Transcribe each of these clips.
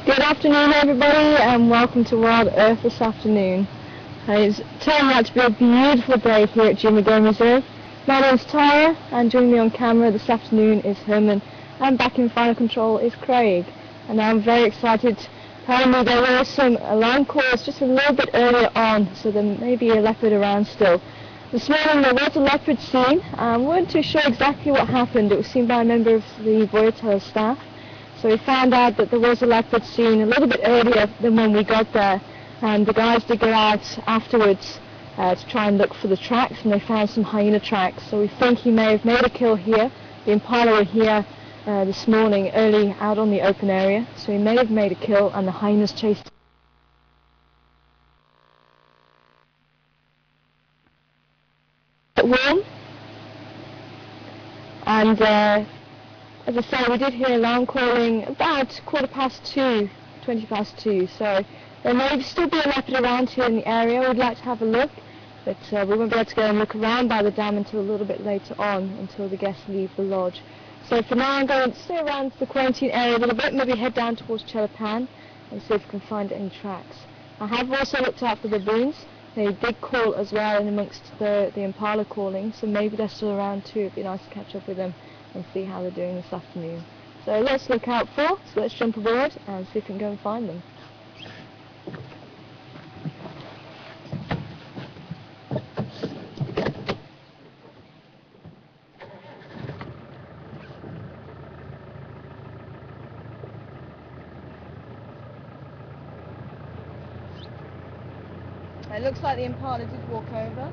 Good afternoon everybody and welcome to Wild Earth this afternoon. It's turned out to be a beautiful day here at Jimmy Game Reserve. My name is Tara and joining me on camera this afternoon is Herman, and back in final control is Craig. And I'm very excited. Apparently there were some alarm calls just a little bit earlier on, so there may be a leopard around still. This morning there was a leopard seen. We weren't too sure exactly what happened. It was seen by a member of the Voyageur staff. So we found out that there was a leopard seen a little bit earlier than when we got there, and the guys did go out afterwards to try and look for the tracks, and they found some hyena tracks. So we think he may have made a kill here. The impala were here this morning early out on the open area, so he may have made a kill and the hyenas chased it warm. And as I say, we did hear alarm calling about 20 past 2, so there may still be a leopard around here in the area. We'd like to have a look, but we won't be able to go and look around by the dam until a little bit later on, until the guests leave the lodge. So for now I'm going to stay around the quarantine area a little bit, maybe head down towards Chelapan and see if we can find any tracks. I have also looked out for the baboons. They did call as well in amongst the impala calling, so maybe they're still around too. It'd be nice to catch up with them and see how they're doing this afternoon. So let's look out for, so let's jump aboard and see if we can go and find them. It looks like the impala did walk over.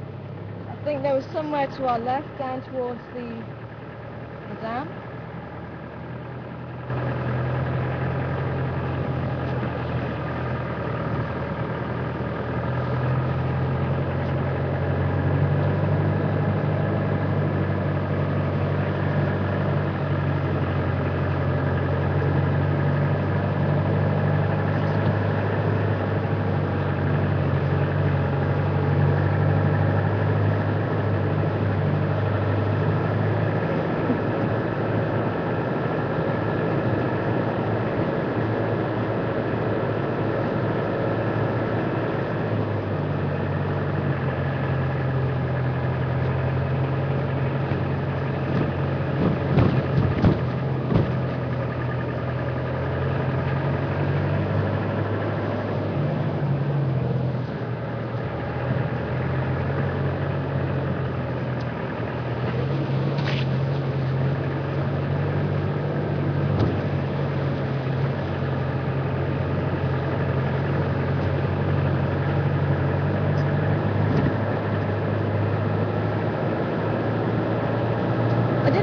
I think there was somewhere to our left, down towards the dam.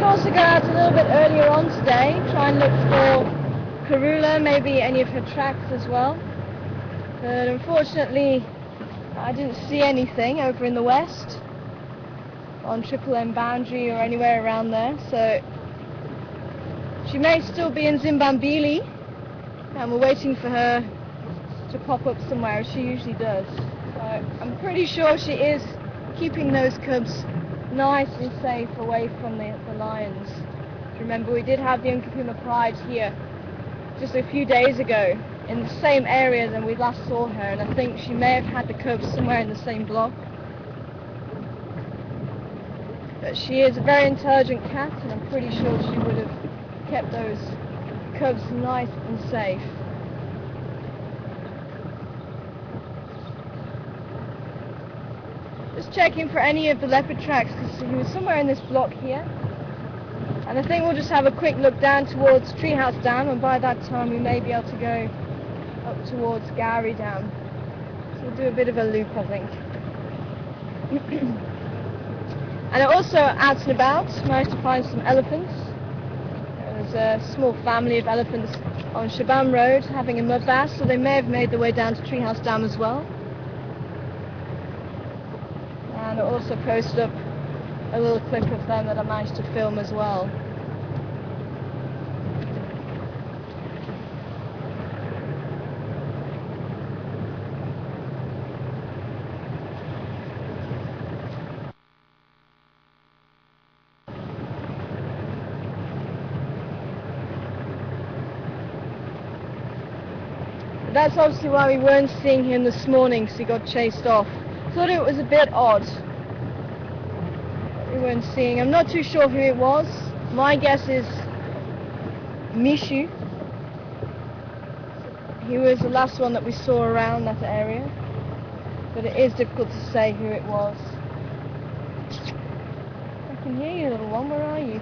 Also go out a little bit earlier on today, try and look for Karula, maybe any of her tracks as well. But unfortunately, I didn't see anything over in the west, on Triple M boundary or anywhere around there. So she may still be in Zimbambili, and we're waiting for her to pop up somewhere, as she usually does. So I'm pretty sure she is keeping those cubs nice and safe away from the lions. Remember, we did have the Nkapuma Pride here just a few days ago in the same area than we last saw her, and I think she may have had the cubs somewhere in the same block. But she is a very intelligent cat, and I'm pretty sure she would have kept those cubs nice and safe. Just checking for any of the leopard tracks, because he was somewhere in this block here. And I think we'll just have a quick look down towards Treehouse Dam, and by that time we may be able to go up towards Gowrie Dam. So we'll do a bit of a loop, I think. And also out and about, managed to find some elephants. There's a small family of elephants on Shabam Road having a mud bath, so they may have made their way down to Treehouse Dam as well. And I also posted up a little clip of them that I managed to film as well. That's obviously why we weren't seeing him this morning, because he got chased off. Thought it was a bit odd. We weren't seeing. I'm not too sure who it was. My guess is Mishu. He was the last one that we saw around that area. But it is difficult to say who it was. I can hear you, little one. Where are you?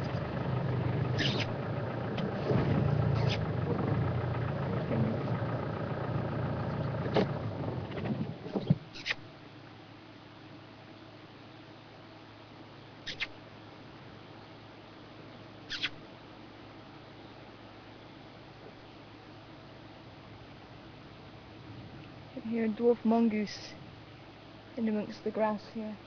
I can hear a dwarf mongoose in amongst the grass here.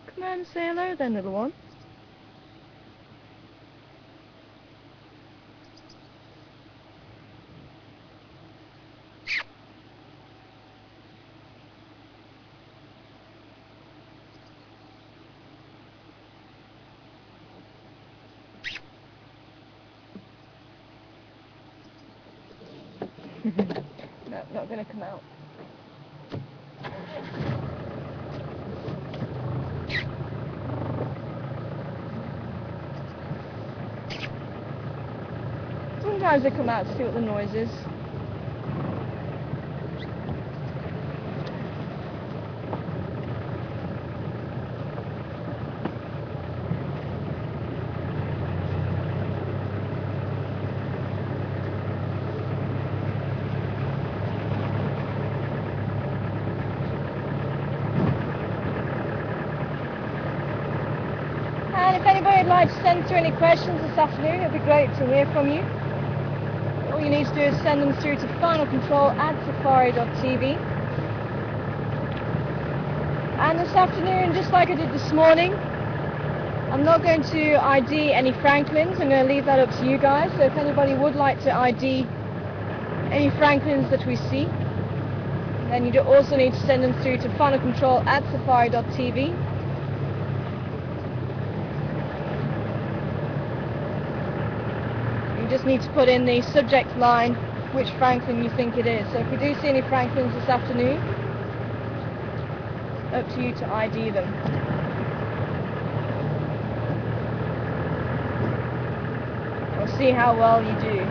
Come around and say hello then, little one. No, not going to come out. Sometimes they come out to see what the noise is. And if anybody would like to send through any questions this afternoon, it would be great to hear from you. All you need to do is send them through to finalcontrol@safari.tv. And this afternoon, just like I did this morning, I'm not going to ID any Franklins. I'm going to leave that up to you guys. So if anybody would like to ID any Franklins that we see, then you also need to send them through to finalcontrol@safari.tv. You just need to put in the subject line which Franklin you think it is. So if we do see any Franklins this afternoon, up to you to ID them. We'll see how well you do.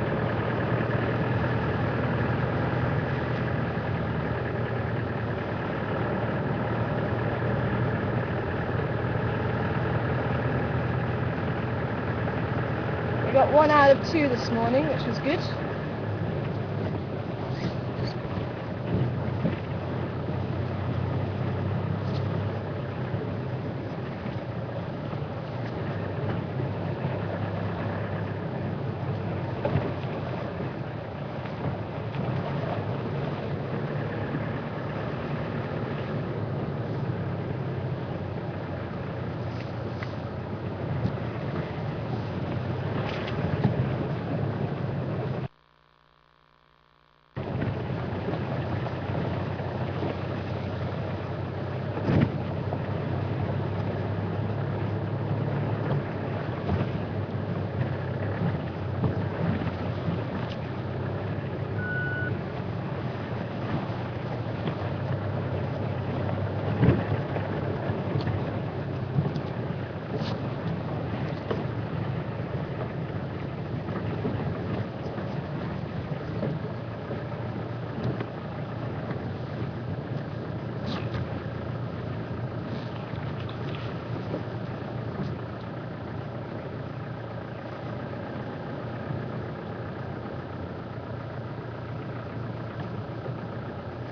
We got 1 out of 2 this morning, which was good.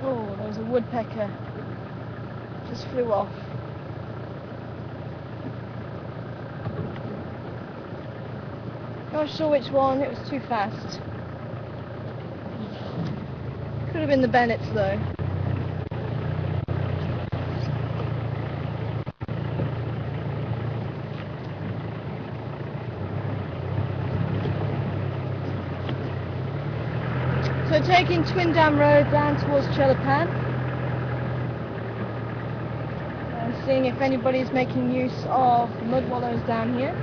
Oh, there was a woodpecker. Just flew off. Not sure which one, it was too fast. Could have been the Bennets though. So taking Twin Dam Road down towards Chelapan. And seeing if anybody's making use of the mud wallows down here.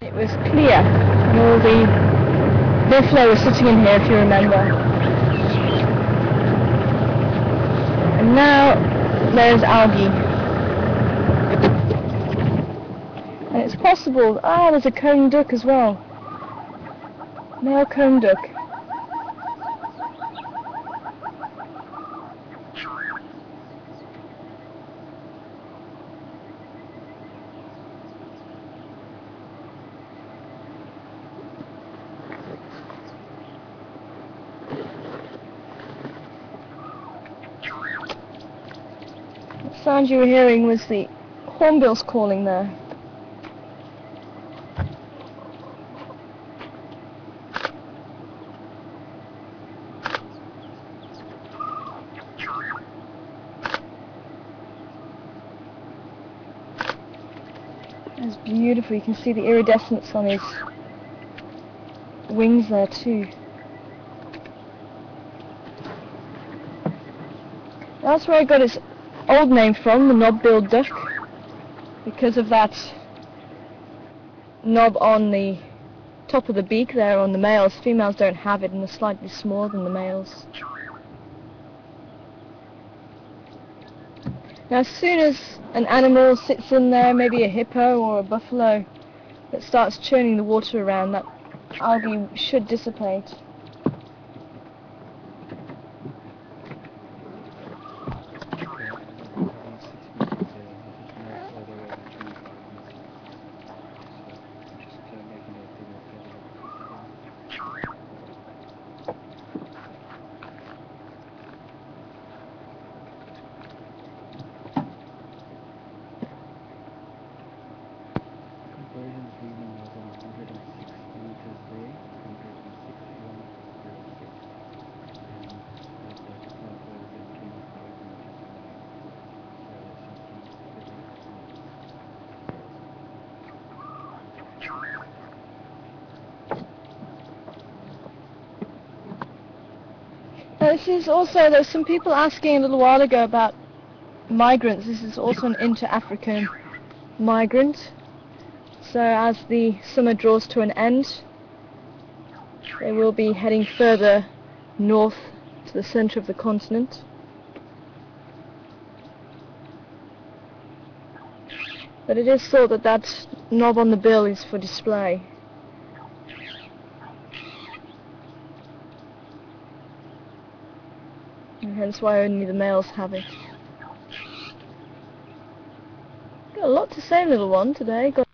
It was clear, and all the buffalo was sitting in here, if you remember. And now there's algae. And it's possible, there's a comb duck as well. Male comb duck. The sound you were hearing was the hornbills calling there. It's beautiful, you can see the iridescence on his wings there too. That's where I got its old name from, the knob-billed duck, because of that knob on the top of the beak there on the males. Females don't have it and they're slightly smaller than the males. Now as soon as an animal sits in there, maybe a hippo or a buffalo, that starts churning the water around, that algae should dissipate. This is also, there were some people asking a little while ago about migrants. This is also an inter-African migrant. So as the summer draws to an end, they will be heading further north to the centre of the continent. But it is thought that that knob on the bill is for display. And hence why only the males have it. Got a lot to say, little one, today. Got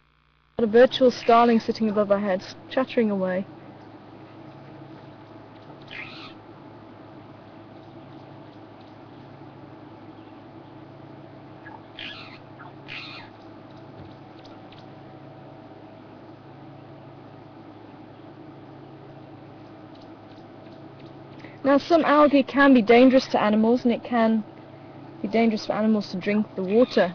a virtual starling sitting above our heads, chattering away. Now some algae can be dangerous to animals, and it can be dangerous for animals to drink the water.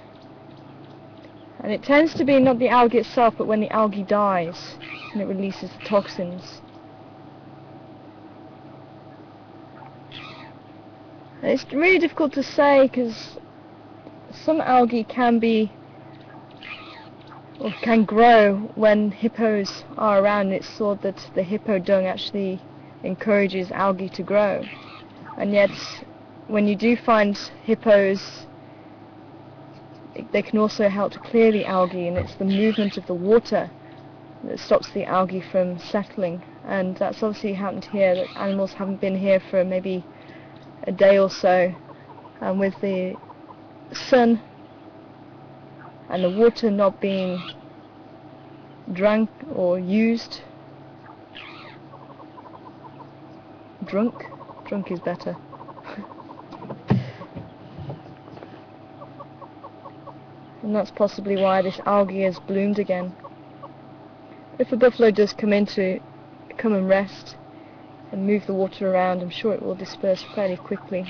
And it tends to be not the algae itself, but when the algae dies and it releases the toxins. And it's really difficult to say because some algae can be, or can grow when hippos are around. It's thought that the hippo dung actually encourages algae to grow, and yet when you do find hippos, they can also help to clear the algae, and it's the movement of the water that stops the algae from settling. And that's obviously happened here, that animals haven't been here for maybe a day or so, and with the sun and the water not being drunk or used, drunk. Drunk is better. And that's possibly why this algae has bloomed again. If a buffalo does come and rest and move the water around, I'm sure it will disperse fairly quickly.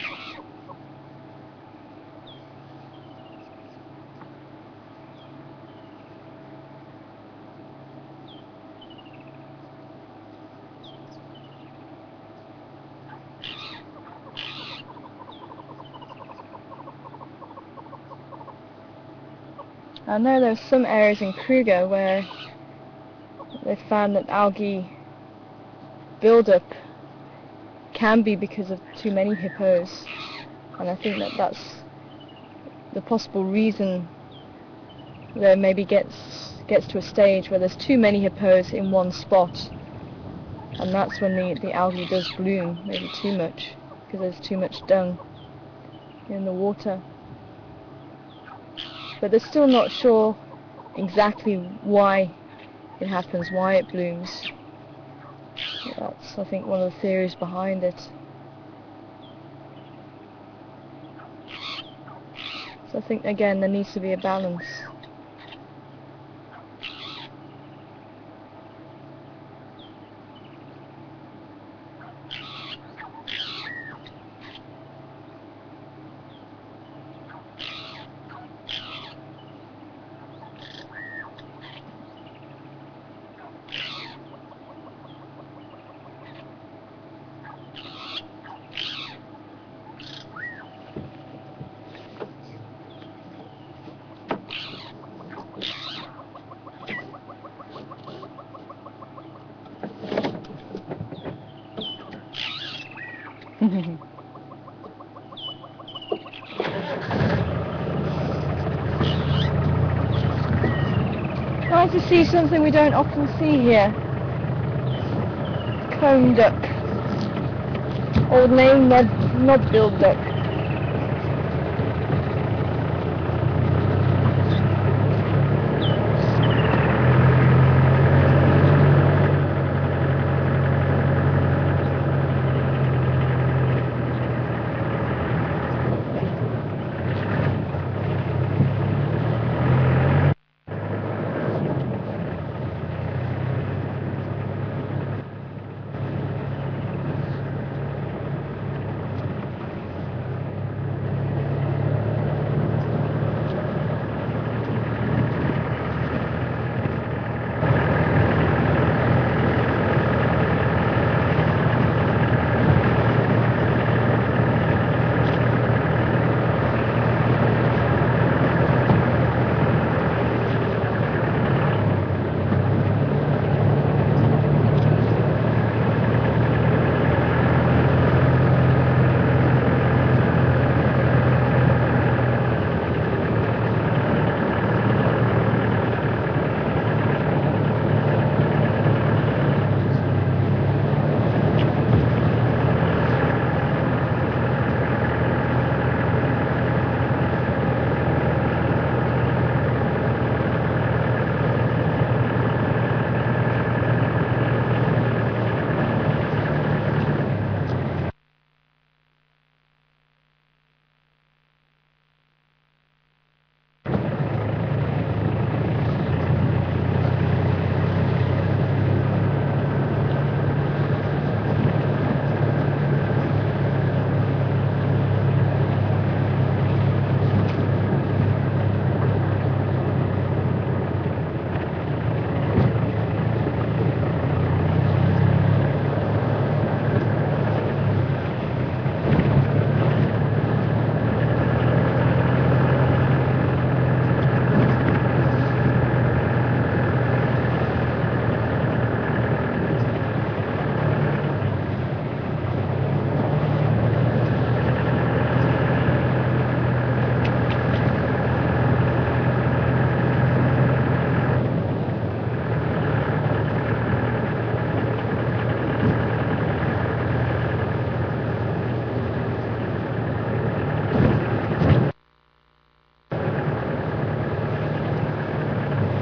I know there are some areas in Kruger where they found that algae build-up can be because of too many hippos, and I think that that's the possible reason that maybe gets to a stage where there's too many hippos in one spot, and that's when the algae does bloom, maybe too much, because there's too much dung in the water. But they're still not sure exactly why it happens, why it blooms. That's, I think, one of the theories behind it. So I think, again, there needs to be a balance. Nice to see something we don't often see here. Comb duck. Old name, knob-billed duck.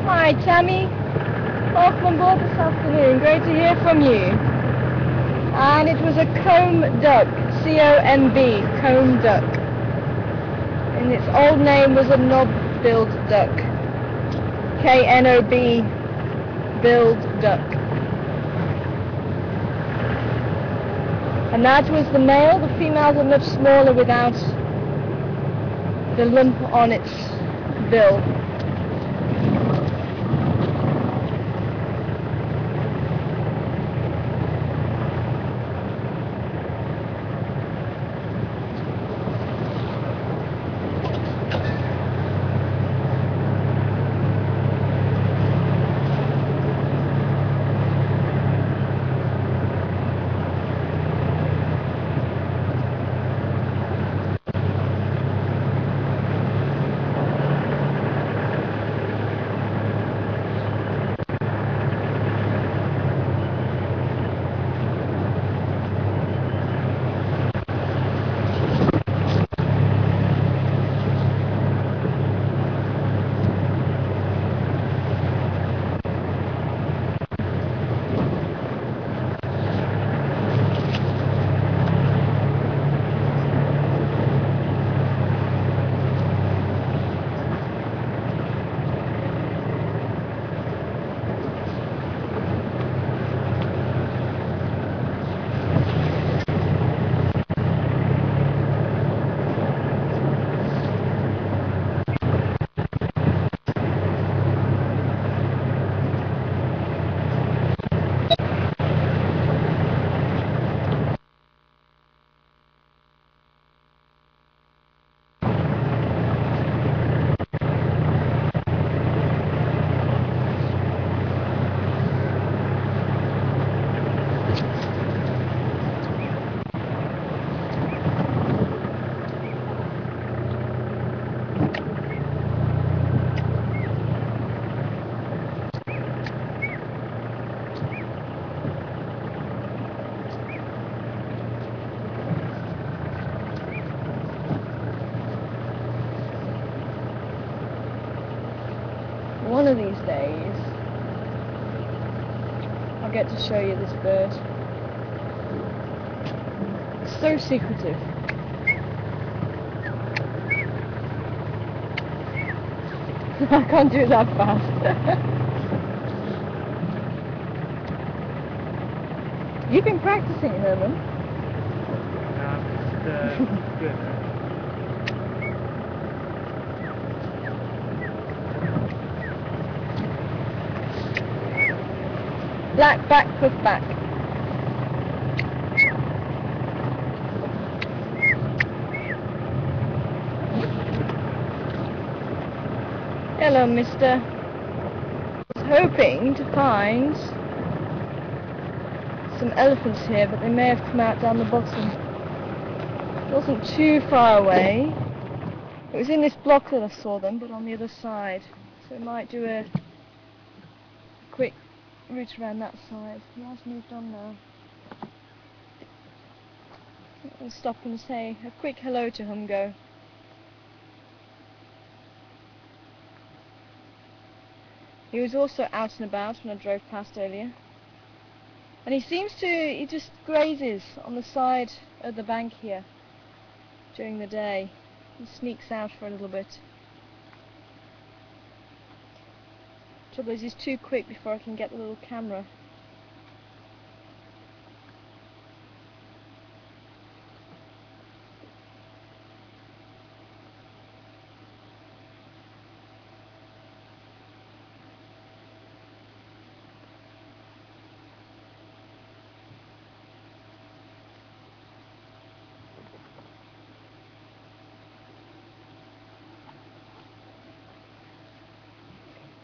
Hi Tammy, welcome on board this afternoon, great to hear from you. And it was a comb duck, C-O-M-B, comb duck. And its old name was a knob-billed duck, K-N-O-B, billed duck. And that was the male. The females are much smaller without the lump on its bill. One of these days, I'll get to show you this bird. It's so secretive. I can't do it that fast. You've been practicing, Herman. Just good. Black back, puff back. Hello, mister. I was hoping to find some elephants here, but they may have come out down the bottom. It wasn't too far away. It was in this block that I saw them, but on the other side. So we might do a quick route around that side. He has moved on now. I'll stop and say a quick hello to Humgo. He was also out and about when I drove past earlier. And he just grazes on the side of the bank here during the day. He sneaks out for a little bit. Trouble is he's too quick before I can get the little camera.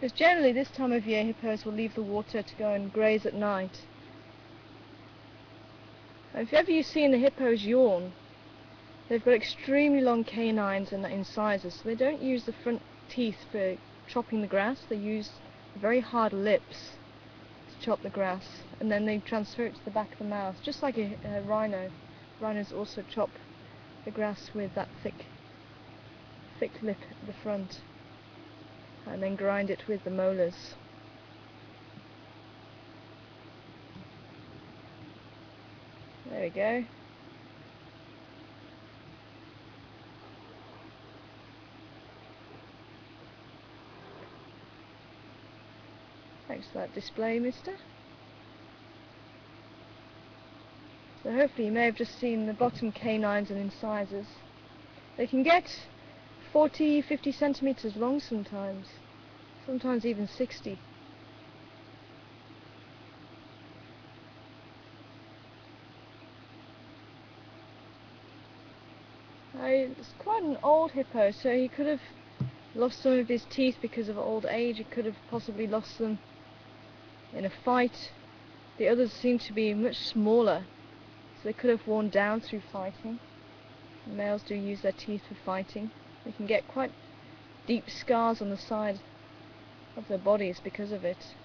Because generally this time of year hippos will leave the water to go and graze at night. If ever you've seen the hippos yawn, they've got extremely long canines and incisors, so they don't use the front teeth for chopping the grass. They use very hard lips to chop the grass, and then they transfer it to the back of the mouth, just like a rhino. Rhinos also chop the grass with that thick lip at the front, and then grind it with the molars. There we go. Thanks for that display, mister. So hopefully you may have just seen the bottom canines and incisors. They can get 40-50 centimeters long sometimes even 60. It's quite an old hippo, so he could have lost some of his teeth because of old age. He could have possibly lost them in a fight. The others seem to be much smaller, so they could have worn down through fighting. The males do use their teeth for fighting. They can get quite deep scars on the side of their bodies because of it.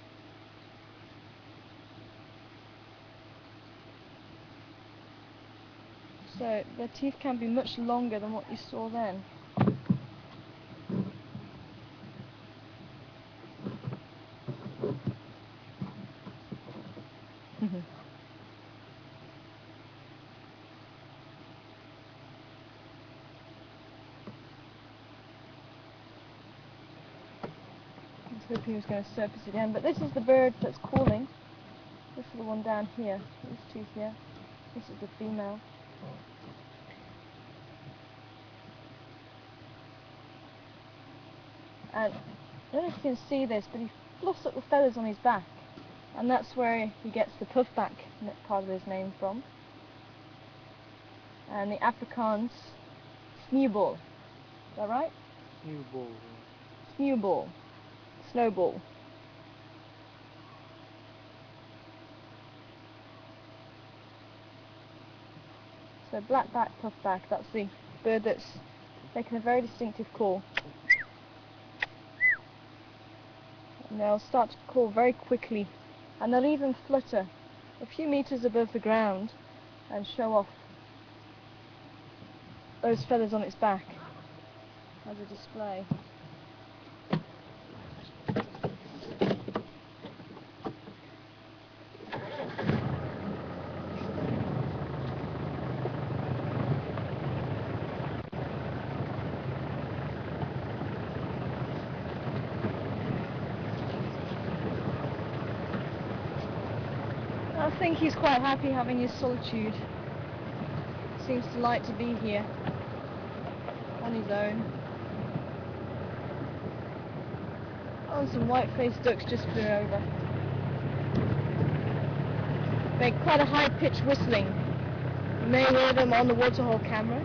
So their teeth can be much longer than what you saw then. I was hoping he was going to surface again, but this is the bird that's calling. This is the one down here, these two here. This is the female. And I don't know if you can see this, but he fluffs up the feathers on his back, and that's where he gets the puffback part of his name from. And the Afrikaans, sneeuwbal. Is that right? Sneeuwbal. Sneeuwbal. Snowball. So blackback, puffback, that's the bird that's making a very distinctive call. And they'll start to call very quickly, and they'll even flutter a few meters above the ground and show off those feathers on its back as a display. I think he's quite happy having his solitude. Seems to like to be here on his own. Oh, and some white-faced ducks just flew over. Make quite a high-pitched whistling. You may hear them on the waterhole camera.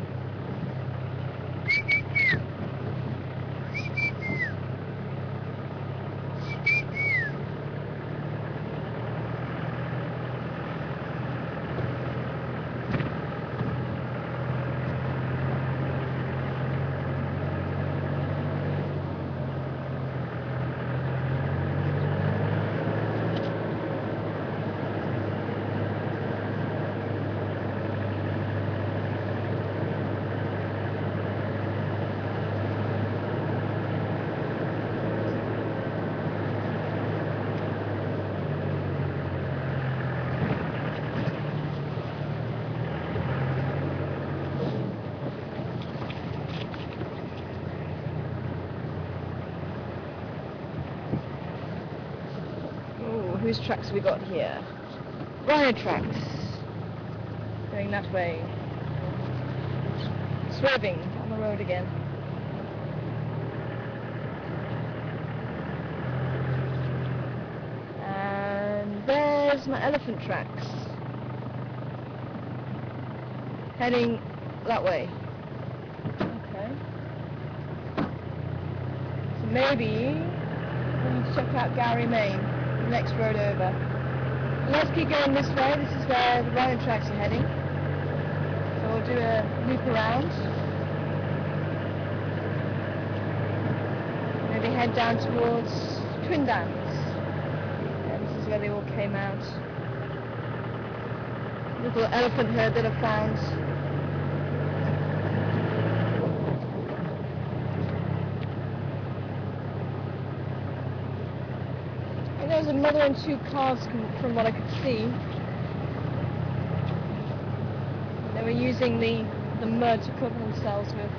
Whose tracks have we got here? Rhino tracks. Going that way. Swerving on the road again. And there's my elephant tracks. Heading that way. Okay. So maybe we need to check out Gowrie Main. Next road over. Let's keep going this way. This is where the rhino tracks are heading. So we'll do a loop around. Maybe head down towards Twin Dams. Yeah, this is where they all came out. Little elephant herd that I found. There's a mother and two calves from what I could see. were using the mud to cover themselves with.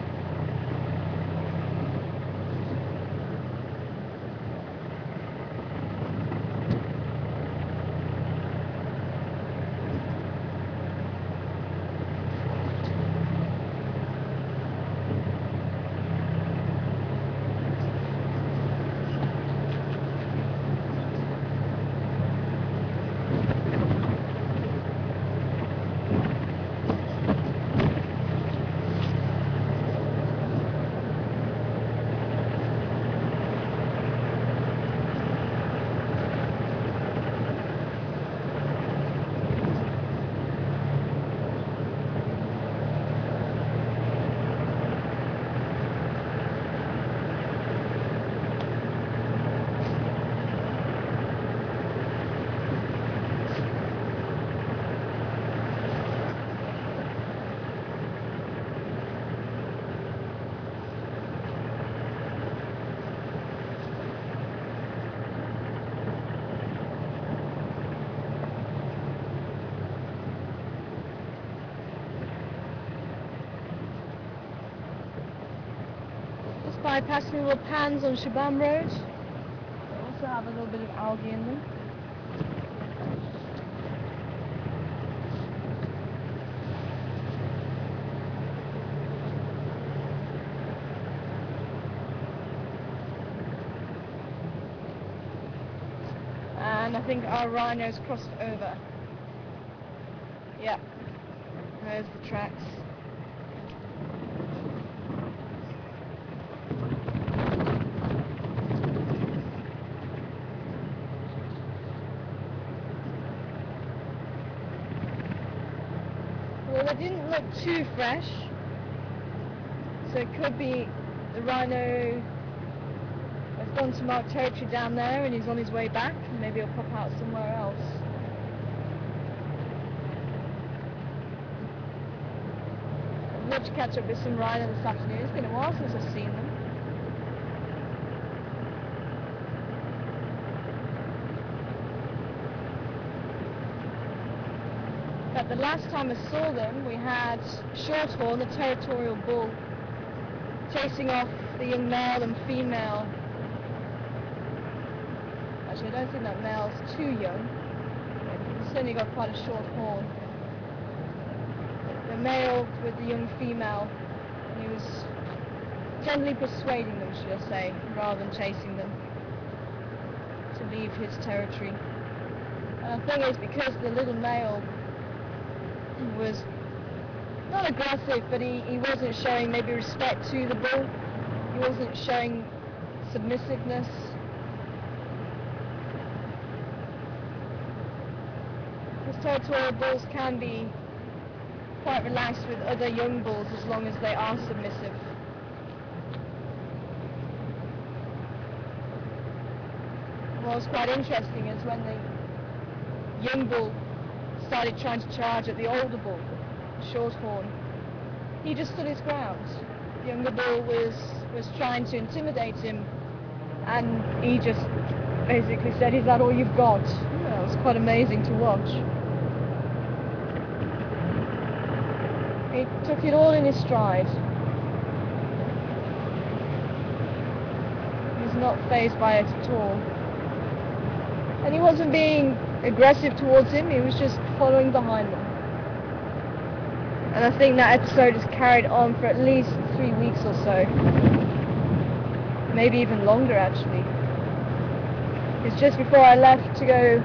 Bypassing the little pans on Shabam Road. They also have a little bit of algae in them. And I think our rhinos crossed over. Yeah, there's the tracks. Well, they didn't look too fresh, so it could be the rhino has gone to mark territory down there and he's on his way back, and maybe he'll pop out somewhere else. I'd love to catch up with some rhino this afternoon. It's been a while since I've seen them. But the last time I saw them, we had Shorthorn, the territorial bull, chasing off the young male and female. Actually, I don't think that male's too young. It's only got quite a short horn. The male with the young female, and he was gently persuading them, should I say, rather than chasing them, to leave his territory. And the thing is, because the little male was not aggressive, but he wasn't showing maybe respect to the bull. He wasn't showing submissiveness. Because territorial bulls can be quite relaxed with other young bulls as long as they are submissive. What was quite interesting is when the young bull started trying to charge at the older bull, Shorthorn, he just stood his ground. The younger bull was trying to intimidate him, and he just basically said, "Is that all you've got?" That was quite amazing to watch. He took it all in his stride. He was not fazed by it at all. And he wasn't being aggressive towards him, he was just following behind them. And I think that episode has carried on for at least 3 weeks or so. Maybe even longer, actually. It's just before I left to go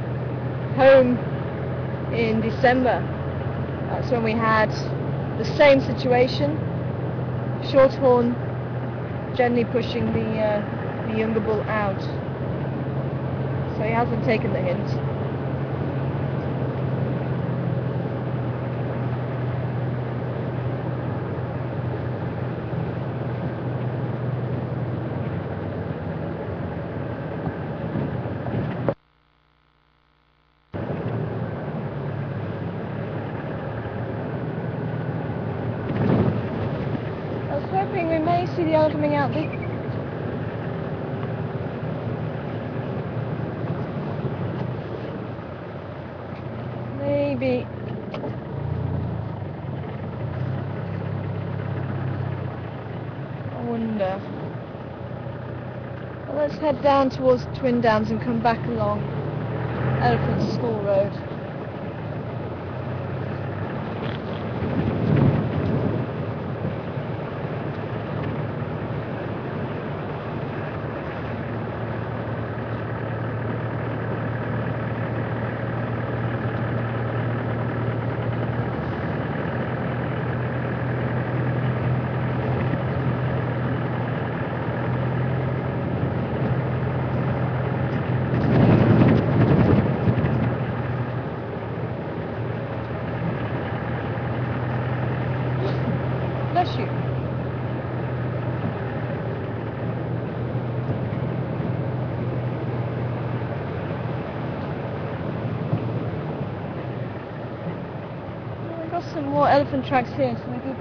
home in December. That's when we had the same situation. Shorthorn gently pushing the younger bull out. So he hasn't taken the hint. I was hoping we may see the owl coming out this. Maybe Let's head down towards the Twin Dams and come back along Elephant School Road. Bless you. We've got some more elephant tracks here, so maybe.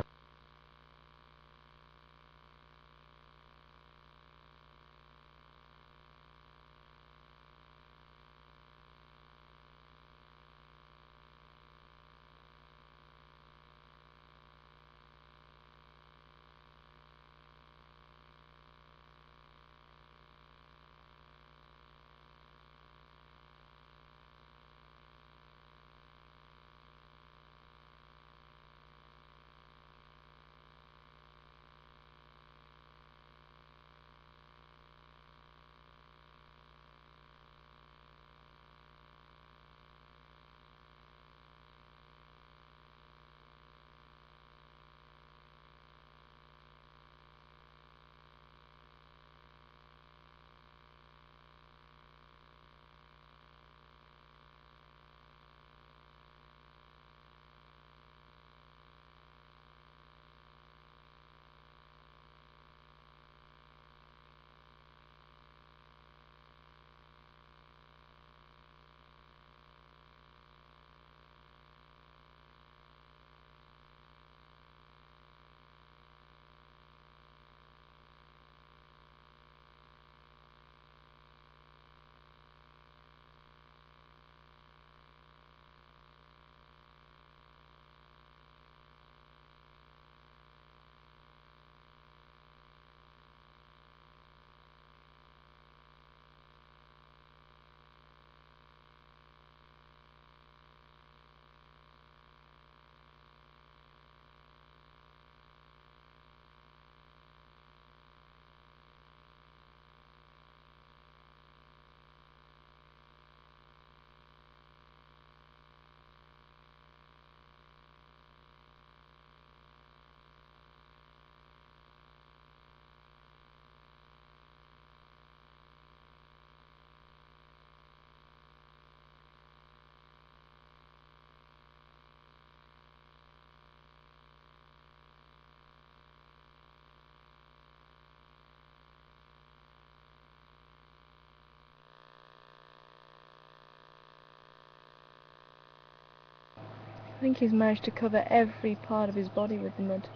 I think he's managed to cover every part of his body with the mud.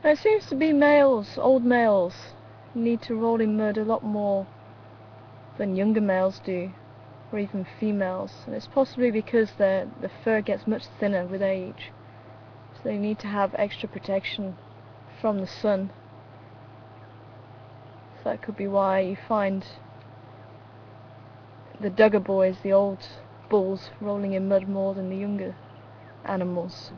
It seems to be males, old males, need to roll in mud a lot more than younger males do, or even females. And it's possibly because the fur gets much thinner with age, so they need to have extra protection from the sun. So that could be why you find the Duggar boys, the old bulls, rolling in mud more than the younger animals.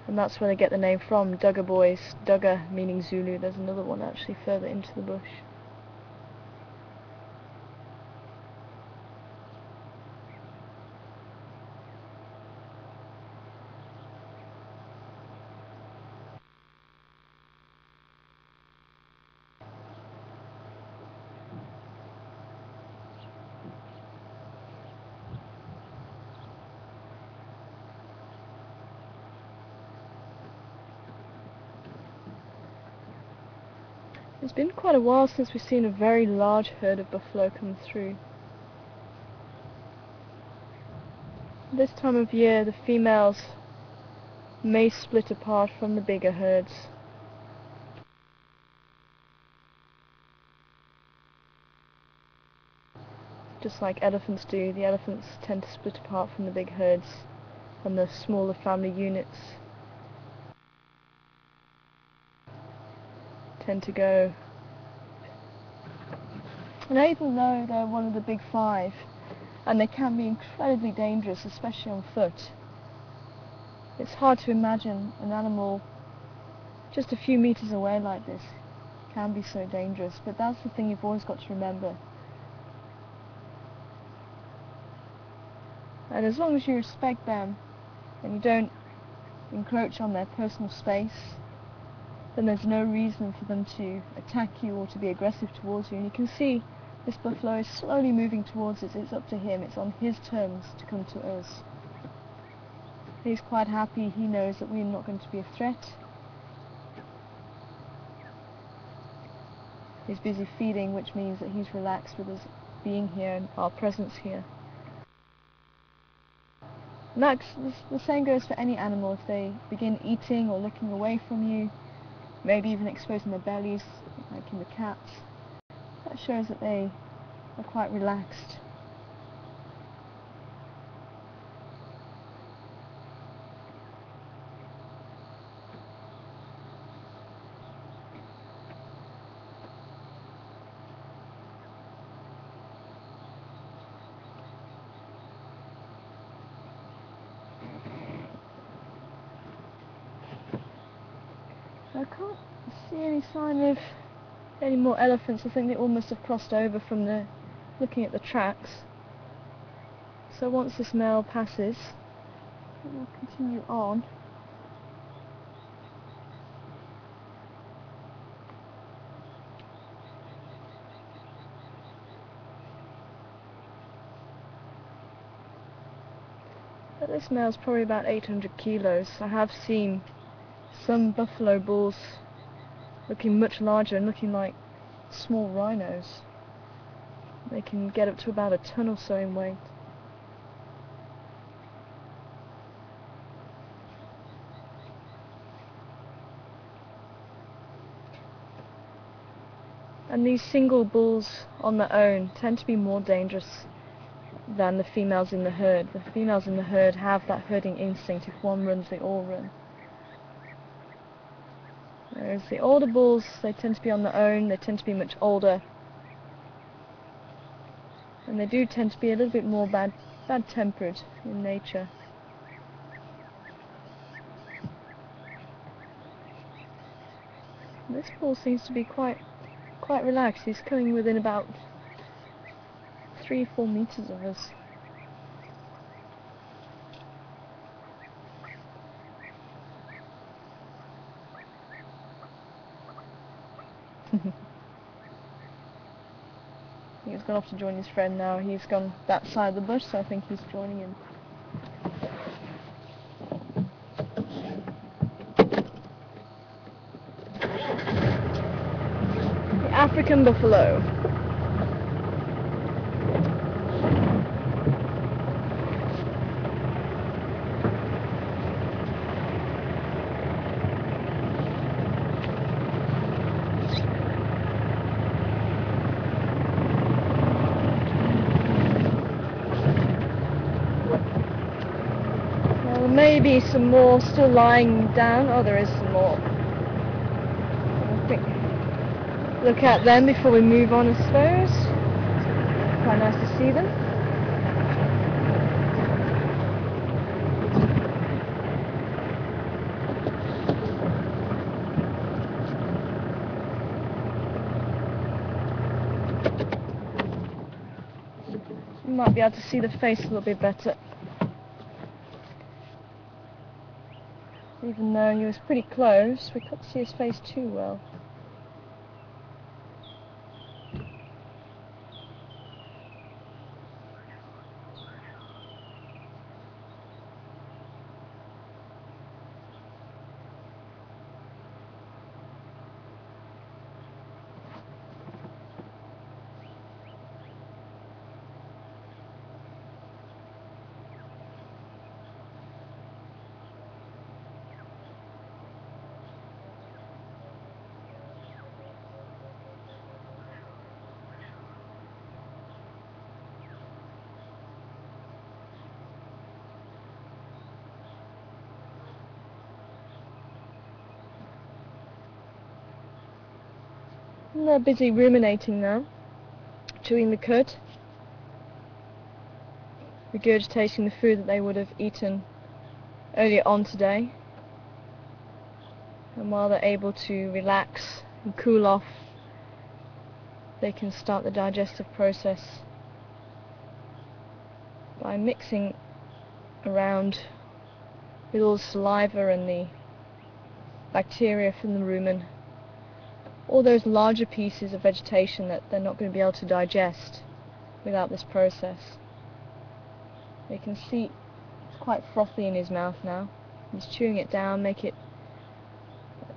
And that's where they get the name from, Duggar boys. Duggar meaning Zulu. There's another one actually further into the bush. It's been quite a while since we've seen a very large herd of buffalo come through. This time of year the females may split apart from the bigger herds. Just like elephants do, the elephants tend to split apart from the big herds and the smaller family units tend to go. And even though they're one of the big five, and they can be incredibly dangerous, especially on foot, it's hard to imagine an animal just a few meters away like this can be so dangerous. But that's the thing you've always got to remember. And as long as you respect them and you don't encroach on their personal space, then there's no reason for them to attack you or to be aggressive towards you. And you can see this buffalo is slowly moving towards us. It's up to him. It's on his terms to come to us. He's quite happy. He knows that we're not going to be a threat. He's busy feeding, which means that he's relaxed with us being here and our presence here. And the same goes for any animal. If they begin eating or looking away from you, maybe even exposing their bellies, like in the cats, that shows that they are quite relaxed. I can't see any sign of any more elephants. I think they all must have crossed over from looking at the tracks. So once this male passes, we'll continue on. But this male's probably about 800 kilos. I have seen some buffalo bulls looking much larger and looking like small rhinos. They can get up to about a ton or so in weight. And these single bulls on their own tend to be more dangerous than the females in the herd. The females in the herd have that herding instinct. If one runs, they all run. Whereas the older bulls, they tend to be on their own, they tend to be much older. And they do tend to be a little bit more bad-tempered in nature. This bull seems to be quite relaxed. He's coming within about 3-4 meters of us. I think he's gone off to join his friend now. He's gone that side of the bush, so I think he's joining him. The African buffalo. Maybe some more still lying down. Oh, there is some more. I think look at them before we move on, I suppose. It's quite nice to see them. You might be able to see the face a little bit better. Even though he was pretty close, we couldn't see his face too well. And they're busy ruminating now, chewing the cud, regurgitating the food that they would have eaten earlier on today. And while they're able to relax and cool off, they can start the digestive process by mixing around with all the saliva and the bacteria from the rumen, all those larger pieces of vegetation that they're not going to be able to digest without this process. You can see it's quite frothy in his mouth now. He's chewing it down, make it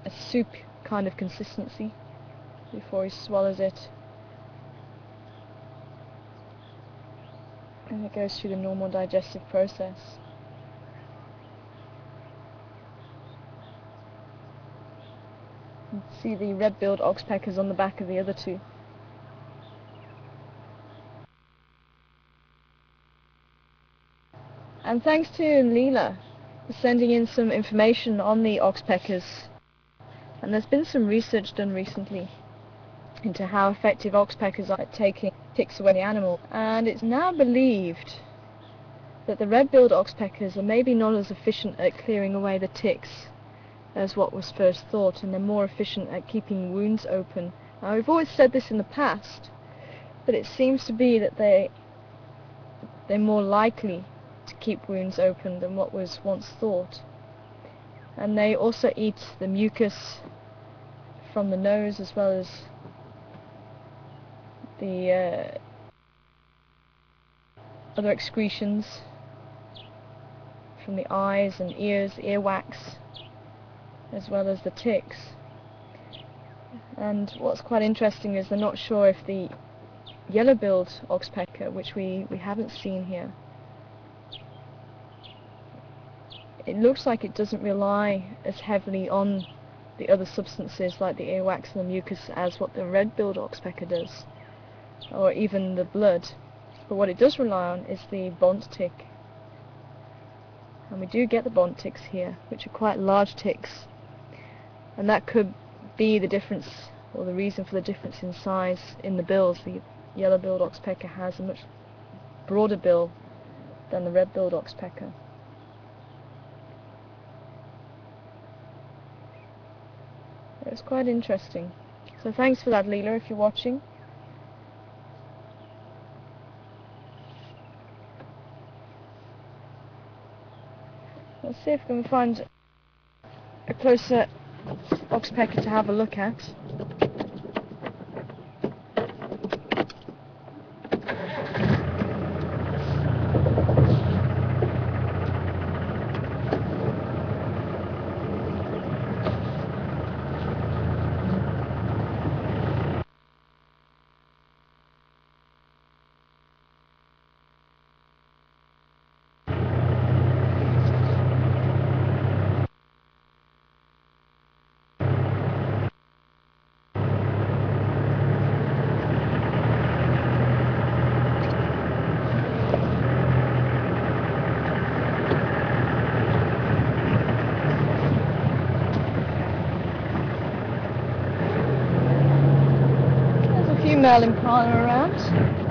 a soup kind of consistency before he swallows it. And it goes through the normal digestive process. You can see the red-billed oxpeckers on the back of the other two. And thanks to Leela for sending in some information on the oxpeckers. And there's been some research done recently into how effective oxpeckers are at taking ticks away from the animal. And it's now believed that the red-billed oxpeckers are maybe not as efficient at clearing away the ticks as what was first thought, and they're more efficient at keeping wounds open. Now, we've always said this in the past, but it seems to be that they're more likely to keep wounds open than what was once thought. And they also eat the mucus from the nose as well as the other excretions from the eyes and ears, earwax, as well as the ticks. And what's quite interesting is they're not sure if the yellow-billed oxpecker, which we haven't seen here, it looks like it doesn't rely as heavily on the other substances like the earwax and the mucus as what the red-billed oxpecker does, or even the blood. But what it does rely on is the bont tick. And we do get the bont ticks here, which are quite large ticks. And that could be the difference, or the reason for the difference in size in the bills. The yellow-billed oxpecker has a much broader bill than the red-billed oxpecker. It's quite interesting. So thanks for that, Leela, if you're watching. Let's see if we can find a closer oxpecker to have a look at. Male impala around.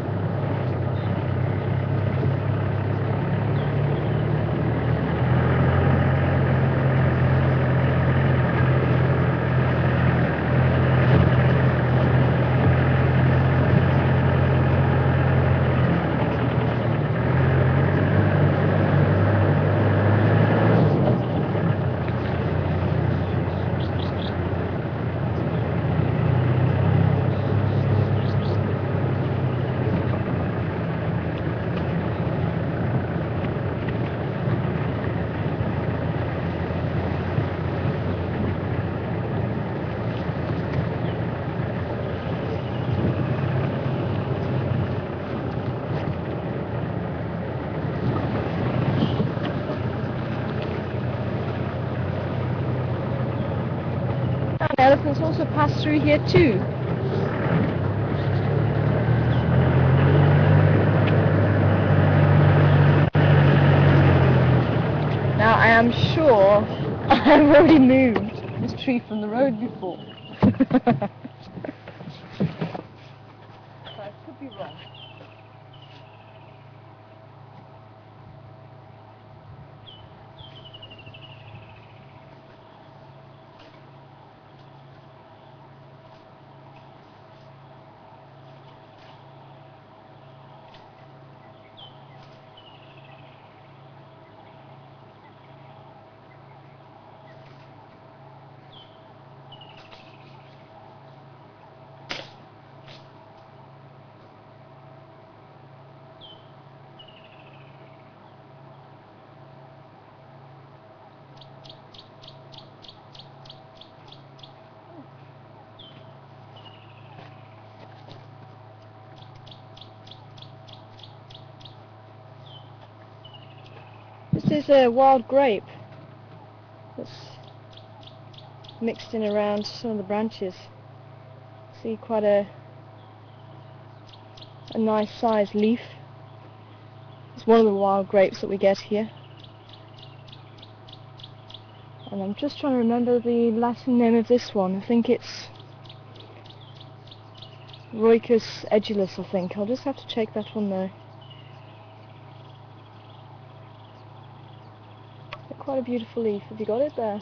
Elephants also pass through here too. Now I am sure I've already moved this tree from the road before. could be wrong. This is a wild grape that's mixed in around some of the branches. See quite a nice sized leaf. It's one of the wild grapes that we get here. And I'm just trying to remember the Latin name of this one. I think it's Roicus edulis, I think. I'll just have to check that one though. Quite a beautiful leaf. Have you got it there?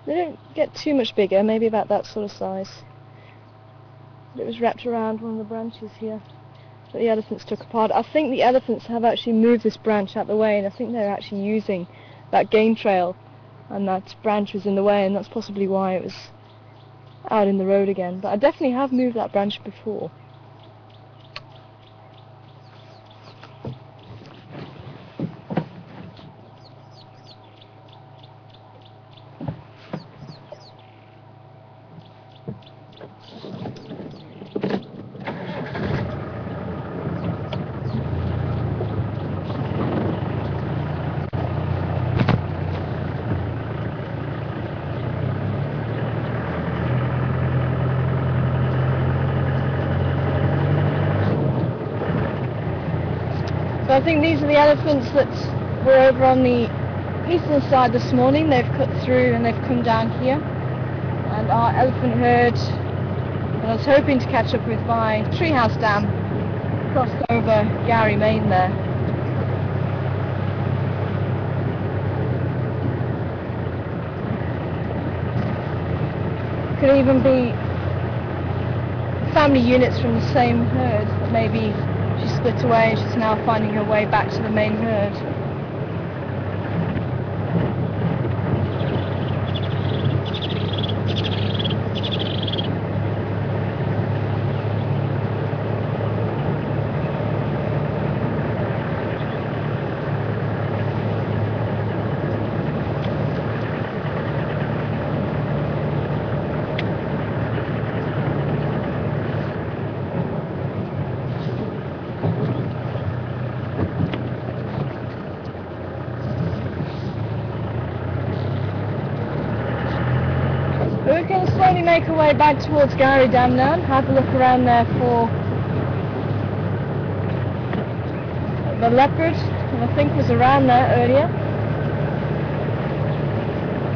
They don't get too much bigger, maybe about that sort of size. But it was wrapped around one of the branches here that the elephants took apart. I think the elephants have actually moved this branch out of the way, and I think they're actually using that game trail, and that branch was in the way, and that's possibly why it was out in the road again. But I definitely have moved that branch before. So I think these are the elephants that were over on the eastern side this morning. They've cut through and they've come down here. And our elephant herd that I was hoping to catch up with by Treehouse Dam crossed over Gary, Maine there. Could even be family units from the same herd, but maybe she split away and she's now finding her way back to the main herd. We're going to slowly make our way back towards Gary Dam now and have a look around there for the leopard, and I think was around there earlier.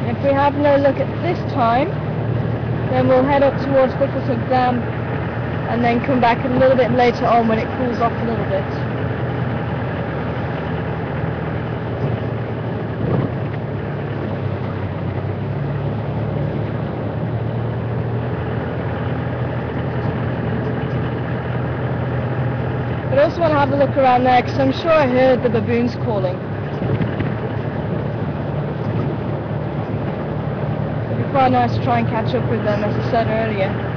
And if we have no look at this time, then we'll head up towards Whittleshook Dam and then come back a little bit later on when it cools off a little bit. But I also want to have a look around there because I'm sure I heard the baboons calling. It'd be quite nice to try and catch up with them, as I said earlier.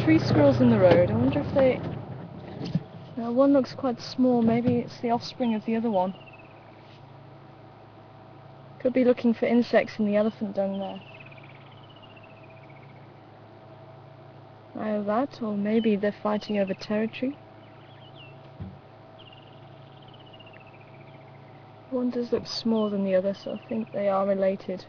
tree squirrels in the road. I wonder if they... Now one looks quite small, maybe it's the offspring of the other one. Could be looking for insects in the elephant dung there. Either that, or maybe they're fighting over territory. One does look smaller than the other, so I think they are related.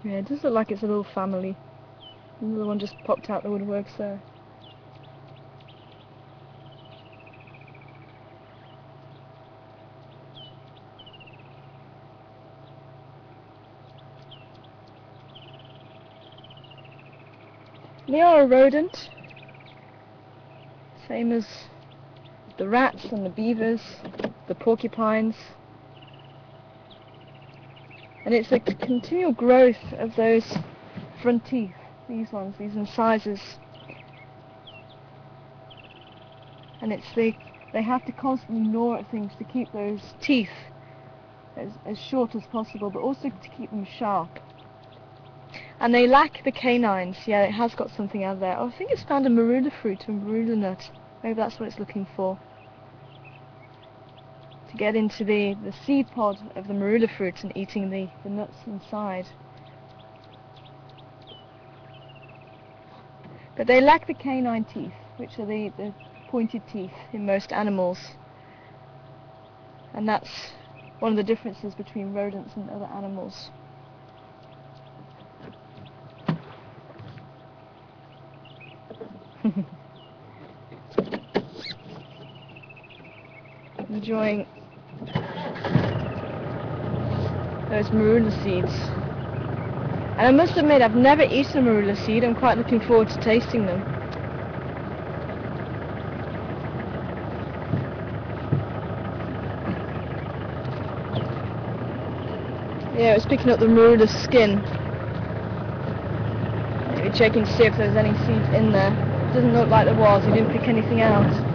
Yeah, it does look like it's a little family. Another one just popped out the woodworks there. They are a rodent, same as the rats and the beavers, the porcupines. And it's a continual growth of those front teeth, these ones, these incisors. And it's they have to constantly gnaw at things to keep those teeth as short as possible, but also to keep them sharp. And they lack the canines. Yeah, it has got something out there. Oh, I think it's found a marula fruit, a marula nut. Maybe that's what it's looking for. To get into the seed pod of the marula fruit and eating the nuts inside. But they lack the canine teeth, which are the pointed teeth in most animals. And that's one of the differences between rodents and other animals. Enjoying those marula seeds. And I must admit, I've never eaten a marula seed. I'm quite looking forward to tasting them. Yeah, it's picking up the marula skin. Maybe checking to see if there's any seeds in there. It doesn't look like there was. He didn't pick anything out.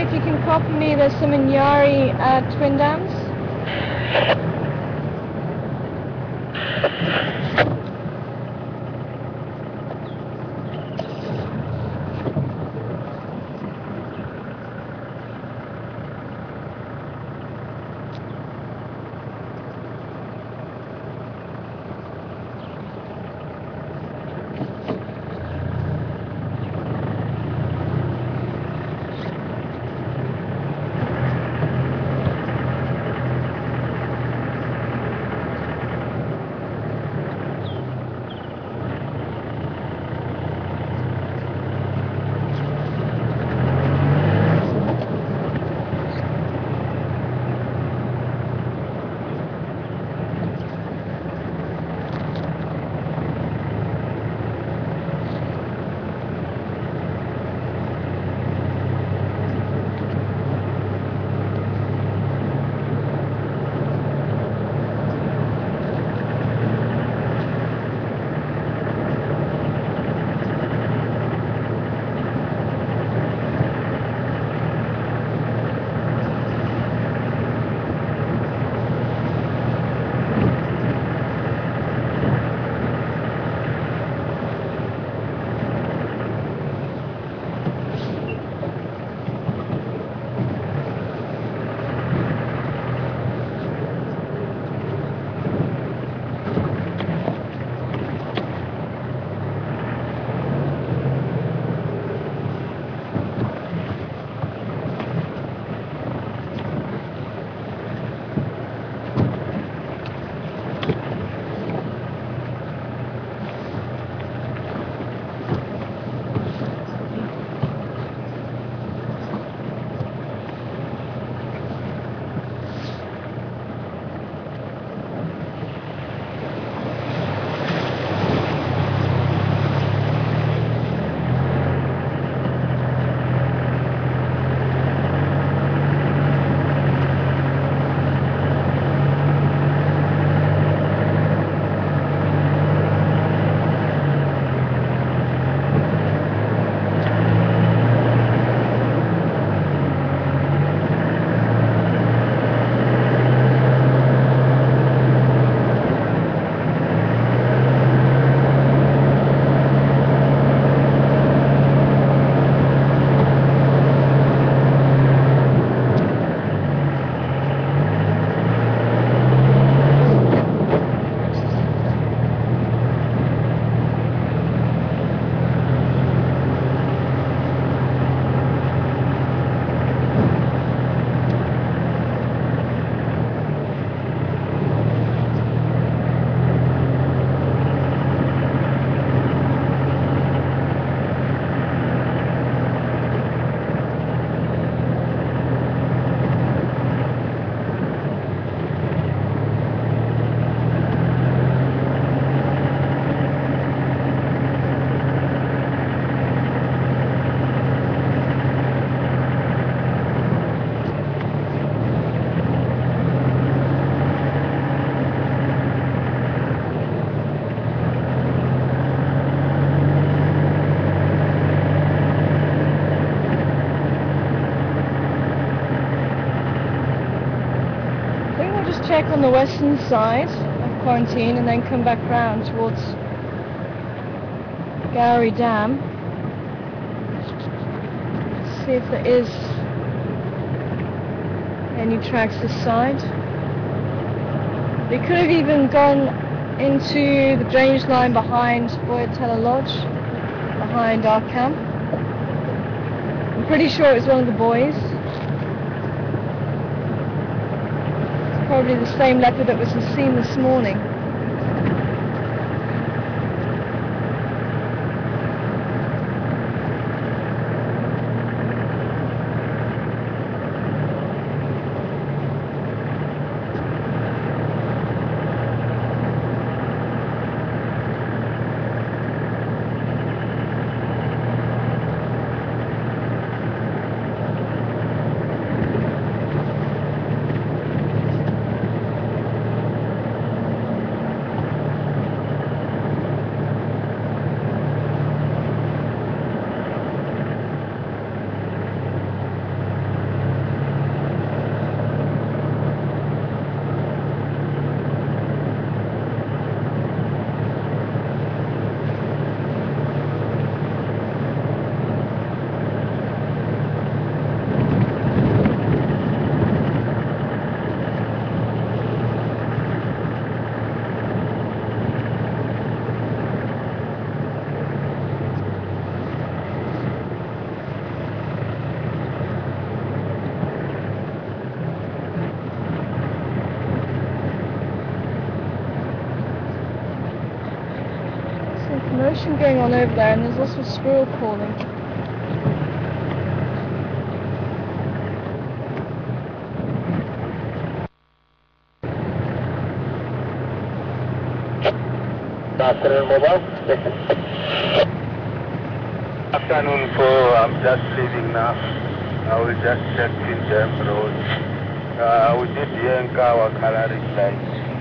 If you can copy me, there's some in Yari at Twin Dams. on the western side of Quarantine and then come back round towards Gowrie Dam. See if there is any tracks this side. They could have even gone into the drainage line behind Boyatella Lodge, behind our camp. I'm pretty sure it was one of the boys. It's probably the same leopard that was seen this morning. Commotion going on over there, and there's also a squirrel calling. Afternoon, mobile. Afternoon, I'm just leaving now. I will just check in Jam Road. We did Yanka our coloring light.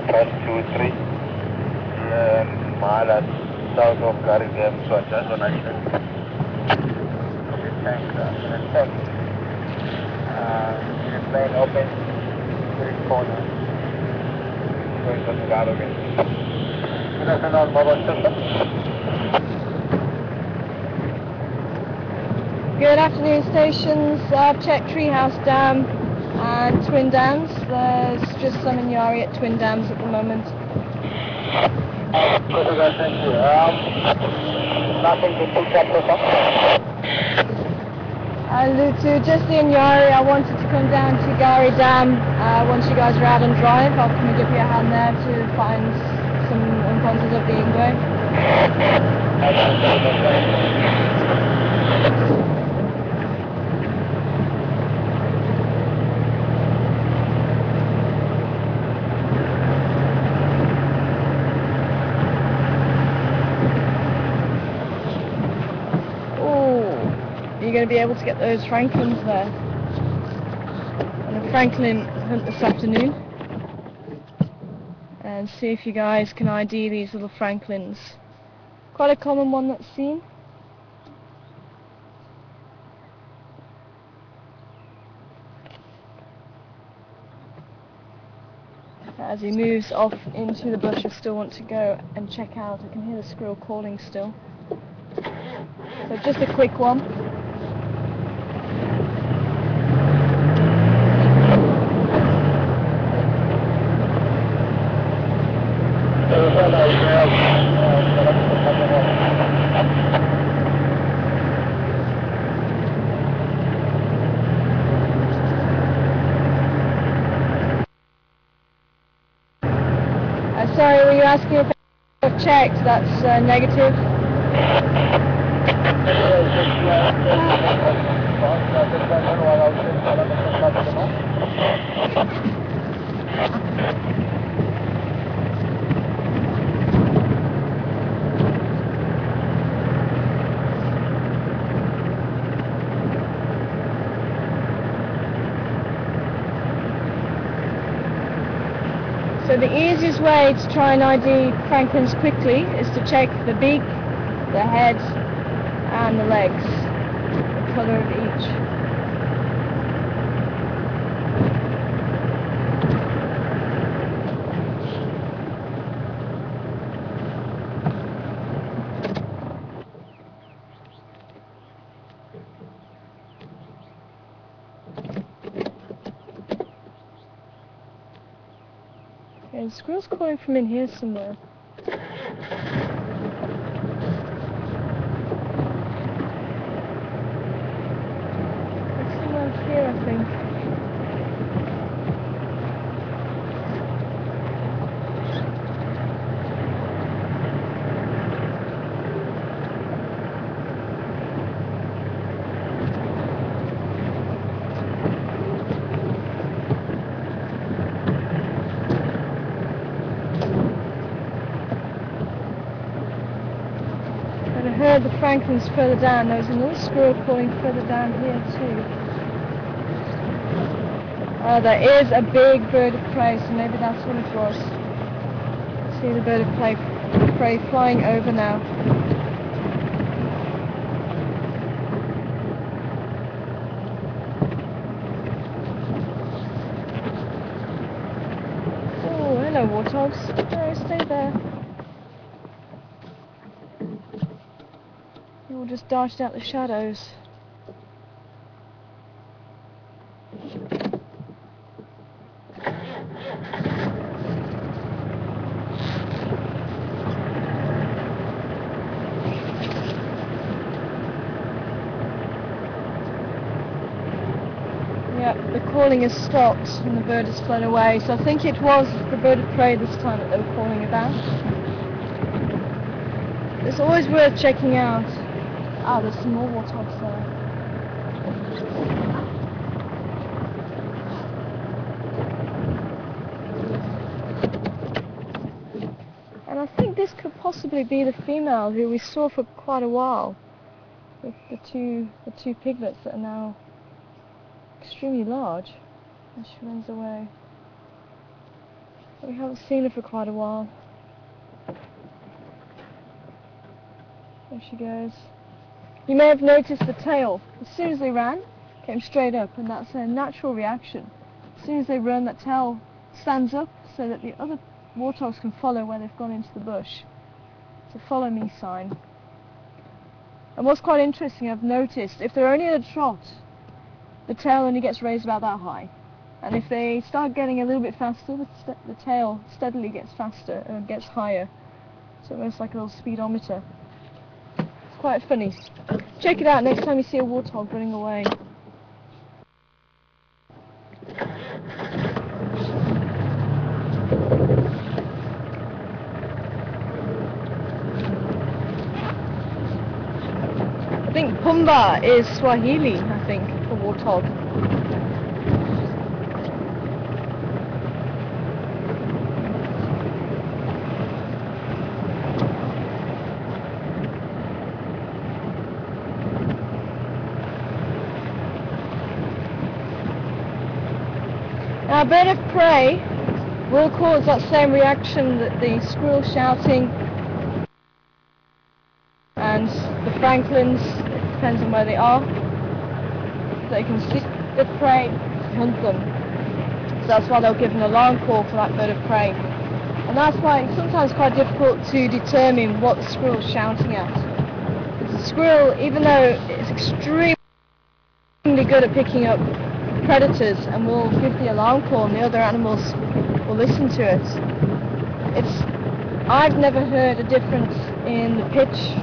1, 2, 3. And Mahalat. South of Gowrie Dam, so I just want to check. Okay, thanks. It's lane open, green corner. Going to the Gowrie. Good afternoon, mobile system. Good afternoon, stations. I've checked Treehouse Dam and Twin Dams. There's just some in Yari at Twin Dams at the moment. Thank you. Nothing to pick up this up. To just in Yari, I wanted to come down to Gowrie Dam once you guys are out on drive. I'll come and give you a hand there to find some encounters of the Ingwe. You're going to be able to get those Franklins there. And a Franklin hunt this afternoon. And see if you guys can ID these little Franklins. Quite a common one that's seen. As he moves off into the bush, I still want to go and check out. I can hear the squirrel calling still. So just a quick one. Sorry, were you asking if I've checked? That's negative. So the easiest way to try and ID Franklins quickly is to check the beak, the head and the legs, the colour of each. The squirrel's calling from in here somewhere. It's somewhere here, I think. I heard the francolins further down. There was another squirrel calling further down here too. There is a big bird of prey, so maybe that's what it was. See the bird of prey flying over now. Oh, hello warthogs. No, stay there. You all just darted out the shadows. Yep, the calling has stopped and the bird has flown away, so I think it was the bird of prey this time that they were calling about. It's always worth checking out. Ah, there's some more warthogs there. And I think this could possibly be the female who we saw for quite a while. With the two piglets that are now extremely large. And she runs away. But we haven't seen her for quite a while. There she goes. You may have noticed the tail. As soon as they ran, came straight up, and that's a natural reaction. As soon as they run, that tail stands up so that the other warthogs can follow where they've gone into the bush. It's a follow me sign. And what's quite interesting, I've noticed, if they're only at a trot, the tail only gets raised about that high. And if they start getting a little bit faster, the tail steadily gets faster and gets higher. So almost like a little speedometer. It's quite funny. Check it out next time you see a warthog running away. I think Pumba is Swahili, I think, for warthog. Now, a bird of prey will cause that same reaction that the squirrel shouting and the francolins, it depends on where they are. They can see the prey, hunt them. So that's why they'll give an alarm call for that bird of prey. And that's why it's sometimes quite difficult to determine what the squirrel is shouting at. The squirrel, even though it's extremely good at picking up predators and will give the alarm call and the other animals will listen to it, I've never heard a difference in the pitch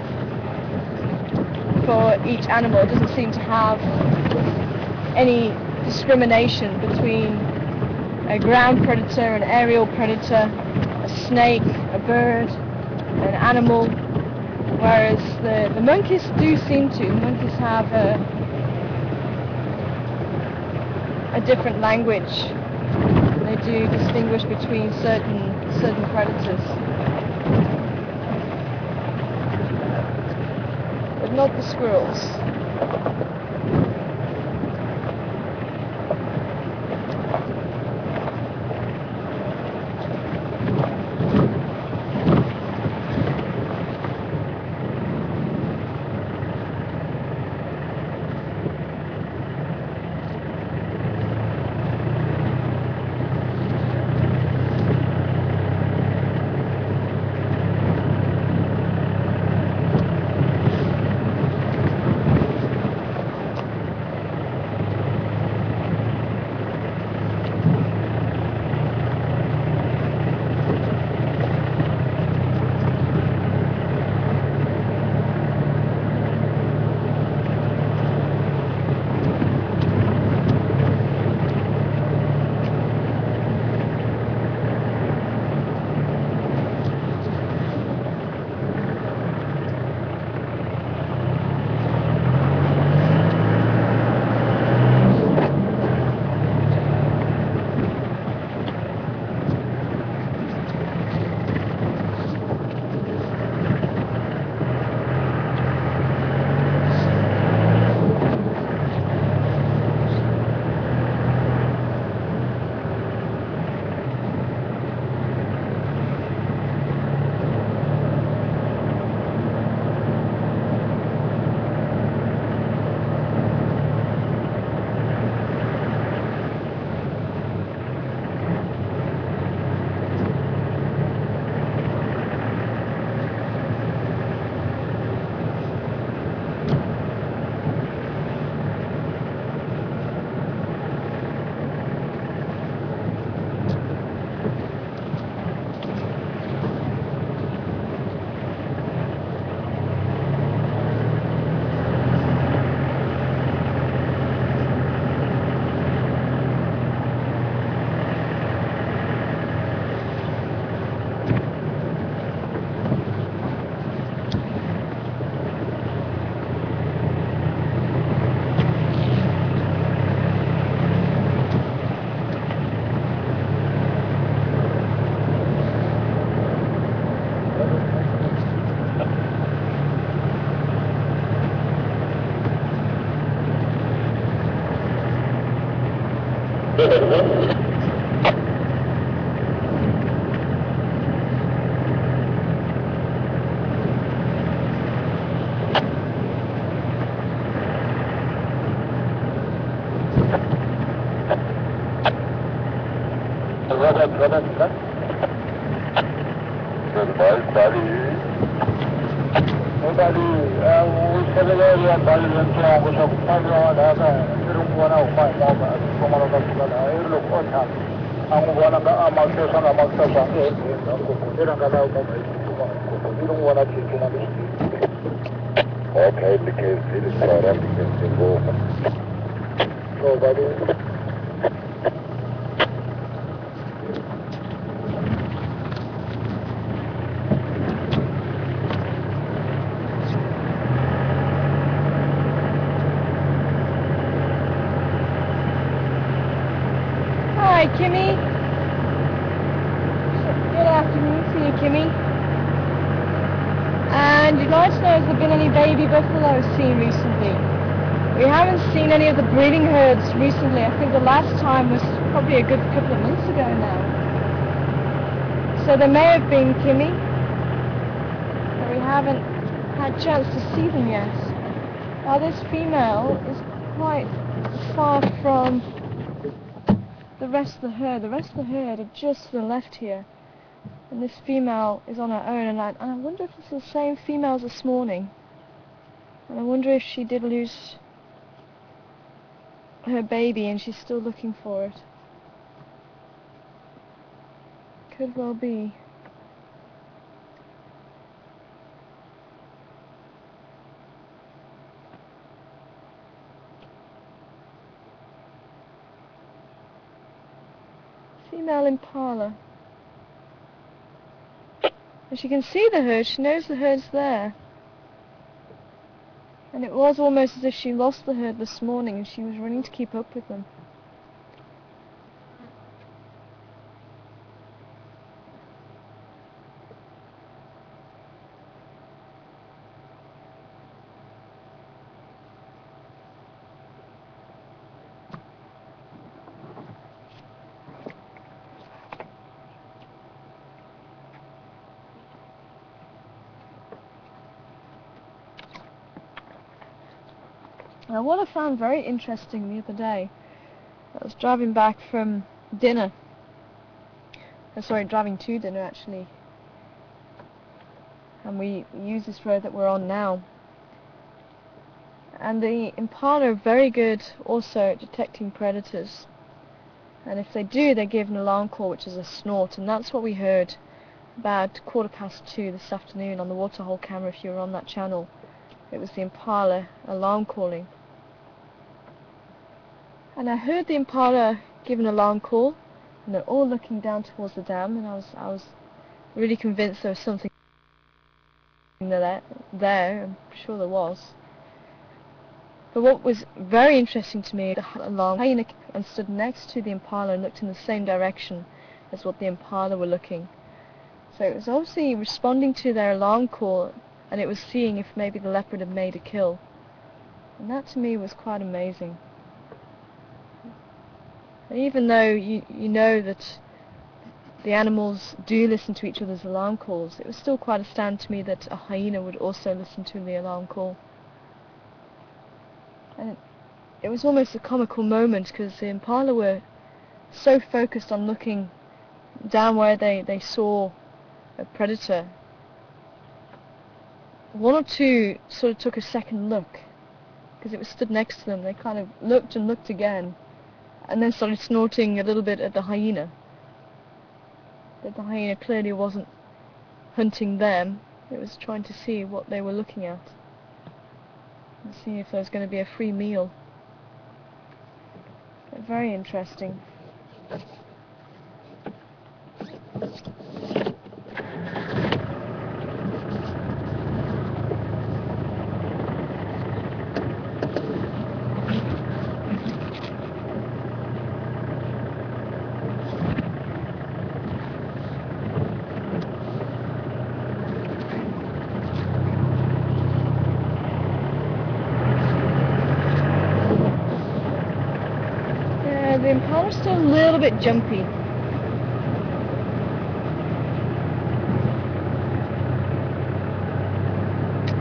for each animal. It doesn't seem to have any discrimination between a ground predator, an aerial predator, a snake, a bird, an animal, whereas the monkeys do seem to. The monkeys have a different language. They do distinguish between certain predators, but not the squirrels. Okay, because it is caught up against the movement. So, buddy. Hi, Kimmy. Good afternoon to you, Kimmy. And you'd like to know, has there been any baby buffalo seen recently? We haven't seen any of the breeding herds recently. I think the last time was probably a good couple of months ago now. So there may have been, Kimmy, but we haven't had a chance to see them yet. Now this female is quite far from the rest of the herd. The rest of the herd are just to the left here. And this female is on her own, and I wonder if it's the same female as this morning. And I wonder if she did lose her baby and she's still looking for it. Could well be. Female impala. And she can see the herd, she knows the herd's there. And it was almost as if she lost the herd this morning and she was running to keep up with them. Now what I found very interesting the other day, I was driving back from dinner, driving to dinner actually, and we use this road that we're on now, and the impala are very good also at detecting predators, and if they do, they give an alarm call, which is a snort, and that's what we heard about 2:15 this afternoon on the waterhole camera. If you were on that channel, it was the impala alarm calling. And I heard the impala give an alarm call, and they're all looking down towards the dam, and I was really convinced there was something there. I'm sure there was. But what was very interesting to me, the alarm hyena and stood next to the impala and looked in the same direction as what the impala were looking. So it was obviously responding to their alarm call, and it was seeing if maybe the leopard had made a kill. And that to me was quite amazing. And even though you know that the animals do listen to each other's alarm calls, it was still quite astounding to me that a hyena would also listen to the alarm call. And it was almost a comical moment, because the impala were so focused on looking down where they saw a predator. One or two sort of took a second look, because it was stood next to them. They kind of looked and looked again, and then started snorting a little bit at the hyena. But the hyena clearly wasn't hunting them, it was trying to see what they were looking at, and see if there was going to be a free meal. But very interesting. the impala's still a little bit jumpy.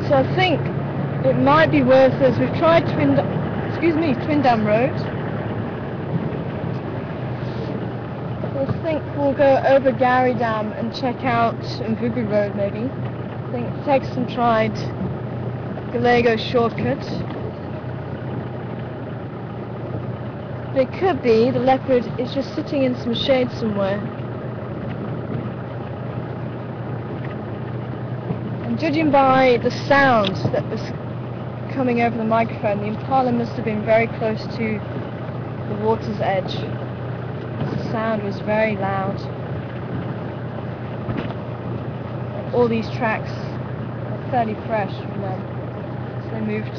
So I think it might be worth us. We've tried Twin Dam Road. I think we'll go over Gary Dam and check out Mvugu Road maybe. I think Texan tried Gallego shortcut. But it could be the leopard is just sitting in some shade somewhere. And judging by the sound that was coming over the microphone, the impala must have been very close to the water's edge. The sound was very loud. All these tracks are fairly fresh from them. So they moved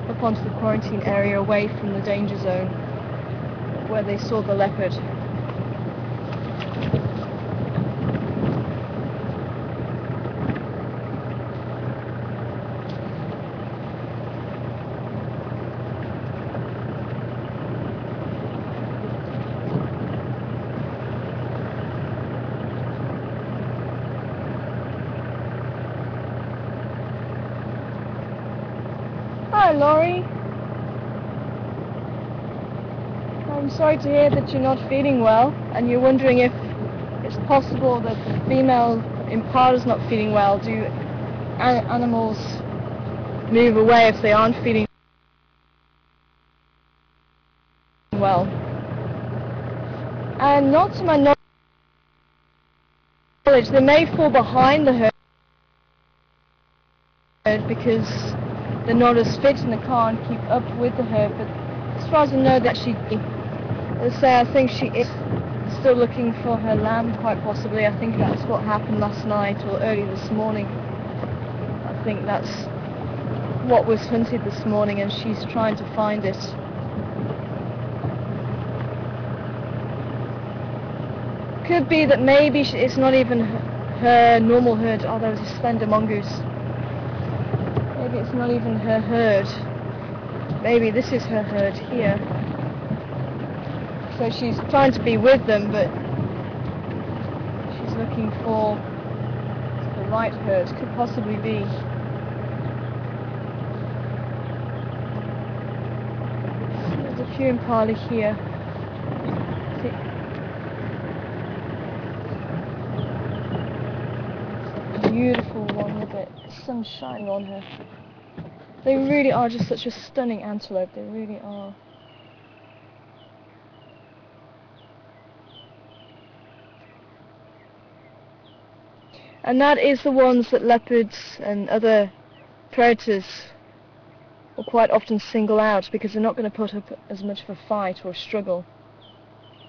up onto the quarantine area away from the danger zone where they saw the leopard. Hi Laurie. I'm sorry to hear that you're not feeling well and you're wondering if it's possible that the female impala is not feeling well. Do animals move away if they aren't feeling well? And not to my knowledge, they may fall behind the herd because they're not as fit in the car and keep up with the herd, but as far as I know, that I think she is still looking for her lamb, quite possibly. I think that's what happened last night or early this morning. I think that's what was hunted this morning and she's trying to find it. Could be that maybe it's not even her normal herd. Oh, there was a slender mongoose. Maybe it's not even her herd. Maybe this is her herd here. So she's trying to be with them, but she's looking for the right herd. Could possibly be. There's a few impala here. Beautiful one with the sun shining on her. They really are just such a stunning antelope. They really are. And that is the ones that leopards and other predators will quite often single out because they're not going to put up as much of a fight or struggle.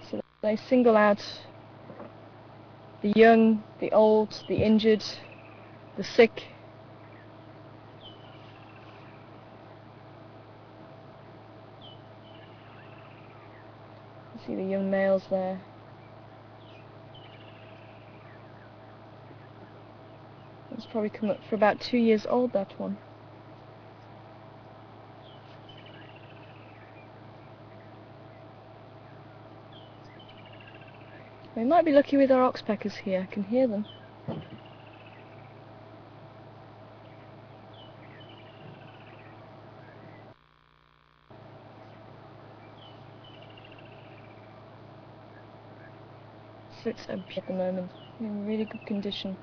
So they single out the young, the old, the injured, the sick. You see the young males there. It's probably come up for about 2 years old, that one. We might be lucky with our oxpeckers here. I can hear them. So it's empty at the moment. In really good condition.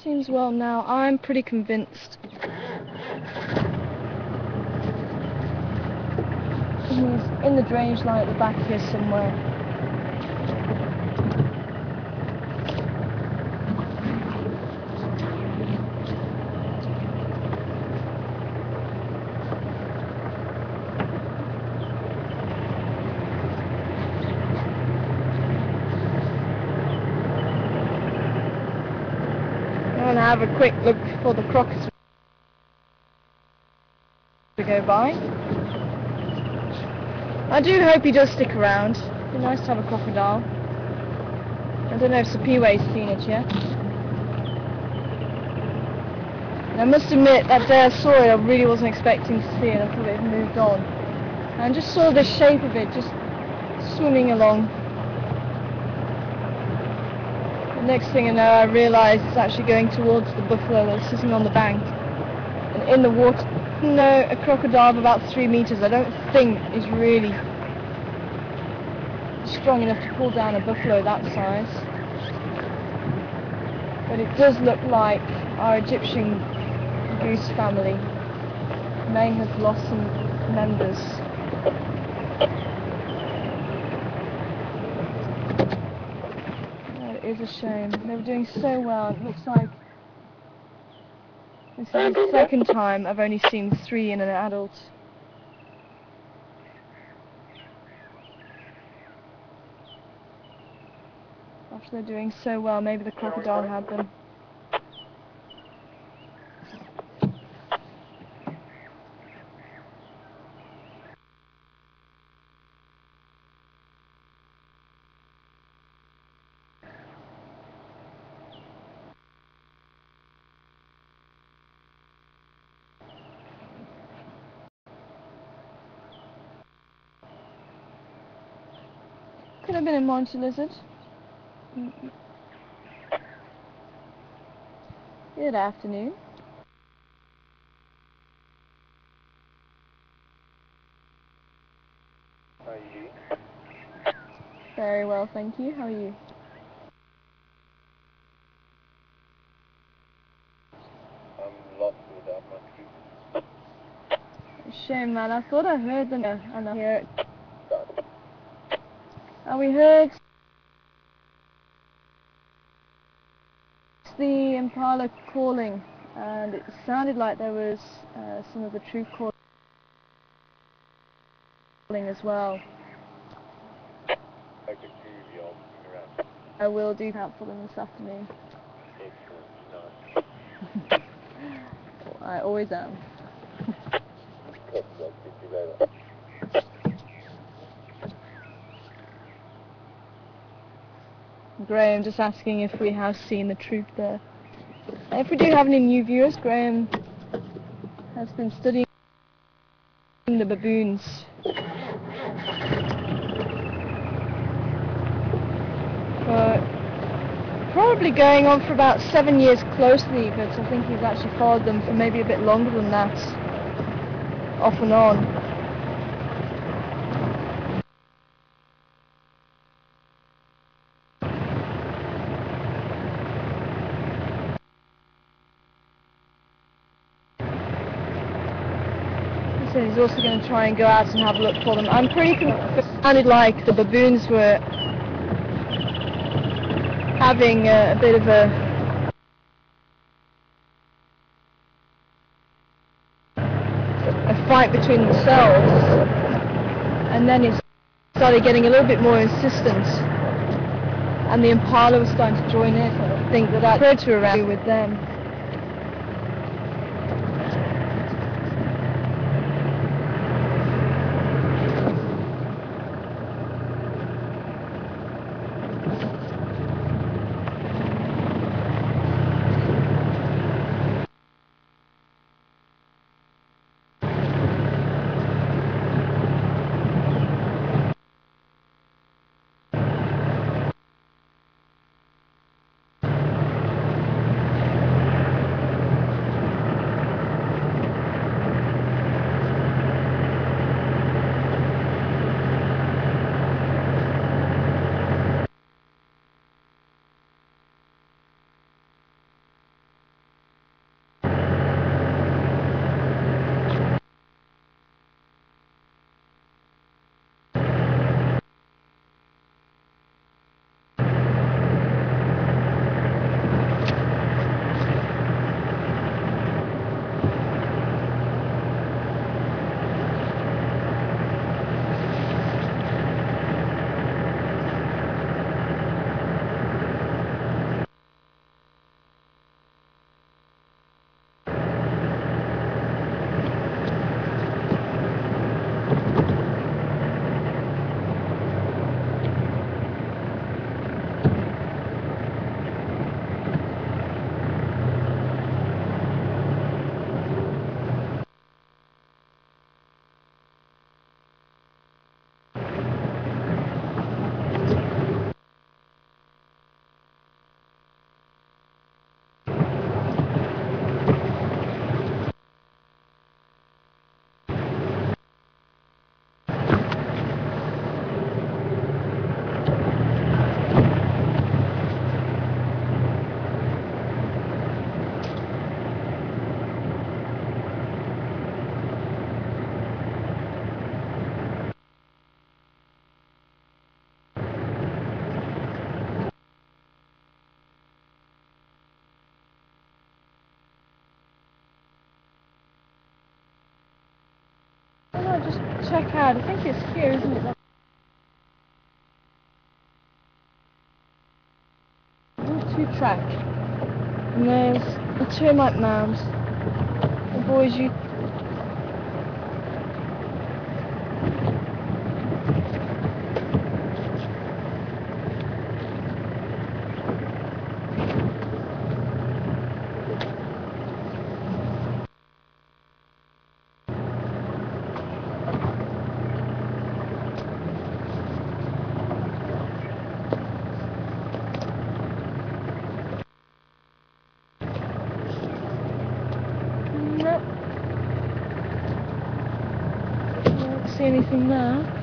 Seems well now. I'm pretty convinced. He's in the drainage line at the back here somewhere. and have a quick look for the crocodiles to go by. I do hope he does stick around. It'd be nice to have a crocodile. I don't know if Sapiwe's seen it yet. And I must admit, that day I saw it, I really wasn't expecting to see it. I thought it had moved on. And I just saw the shape of it just swimming along. The next thing I know, I realised it's actually going towards the buffalo that's sitting on the bank. And in the water, no, a crocodile of about 3 meters, I don't think is really strong enough to pull down a buffalo that size. But it does look like our Egyptian goose family may have lost some members. Oh, it is a shame. They were doing so well. It looks like this is the second time I've only seen 3 in an adult. After they're doing so well, maybe the crocodile had them. Could have been a monitor lizard. Good afternoon. How are you? Very well, thank you. How are you? I'm lost without my tree. Shame, man. I thought I heard them and I hear it. And we heard the impala calling, and it sounded like there was some of the troop calling as well. I could see you all around. I will do that for them this afternoon. Excellent, nice. I always am. Yes, I'll see you later. Graham just asking if we have seen the troop there. If we do have any new viewers, Graham has been studying the baboons. Probably going on for about 7 years closely, but I think he's actually followed them for maybe a bit longer than that, off and on. So he's also going to try and go out and have a look for them. I'm pretty convinced it sounded like the baboons were having a bit of a fight between themselves, and then it started getting a little bit more insistent, and the impala was starting to join in. I think that predator around with them. check out. I think it's here, isn't it? There's two track. And there's the termite mound. The boys you don't see anything there.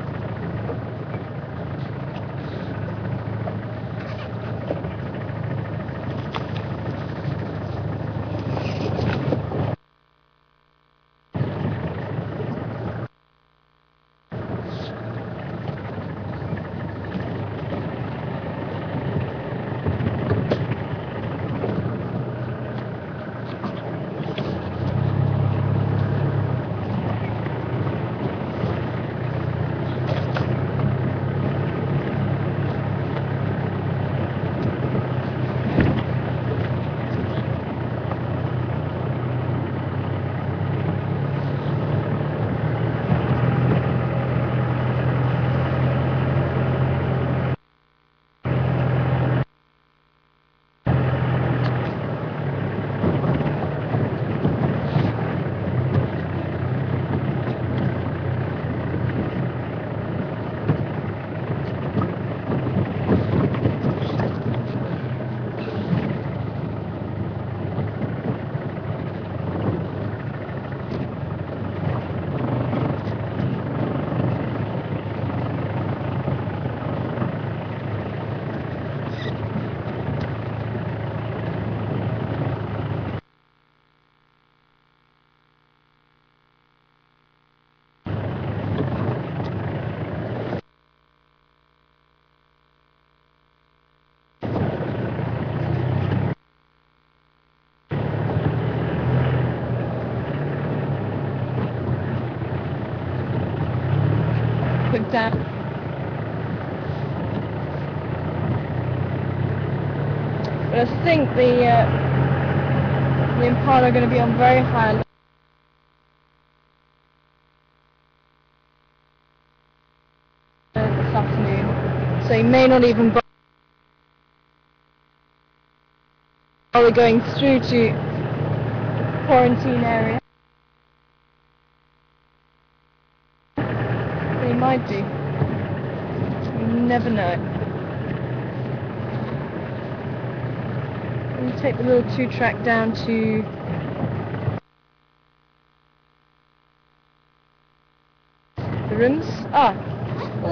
Quick down. But I think the Impala are going to be on very high this afternoon, so you may not even bother going through to quarantine area. They might do. You never know. And take the little 2-track down to the rims. Well,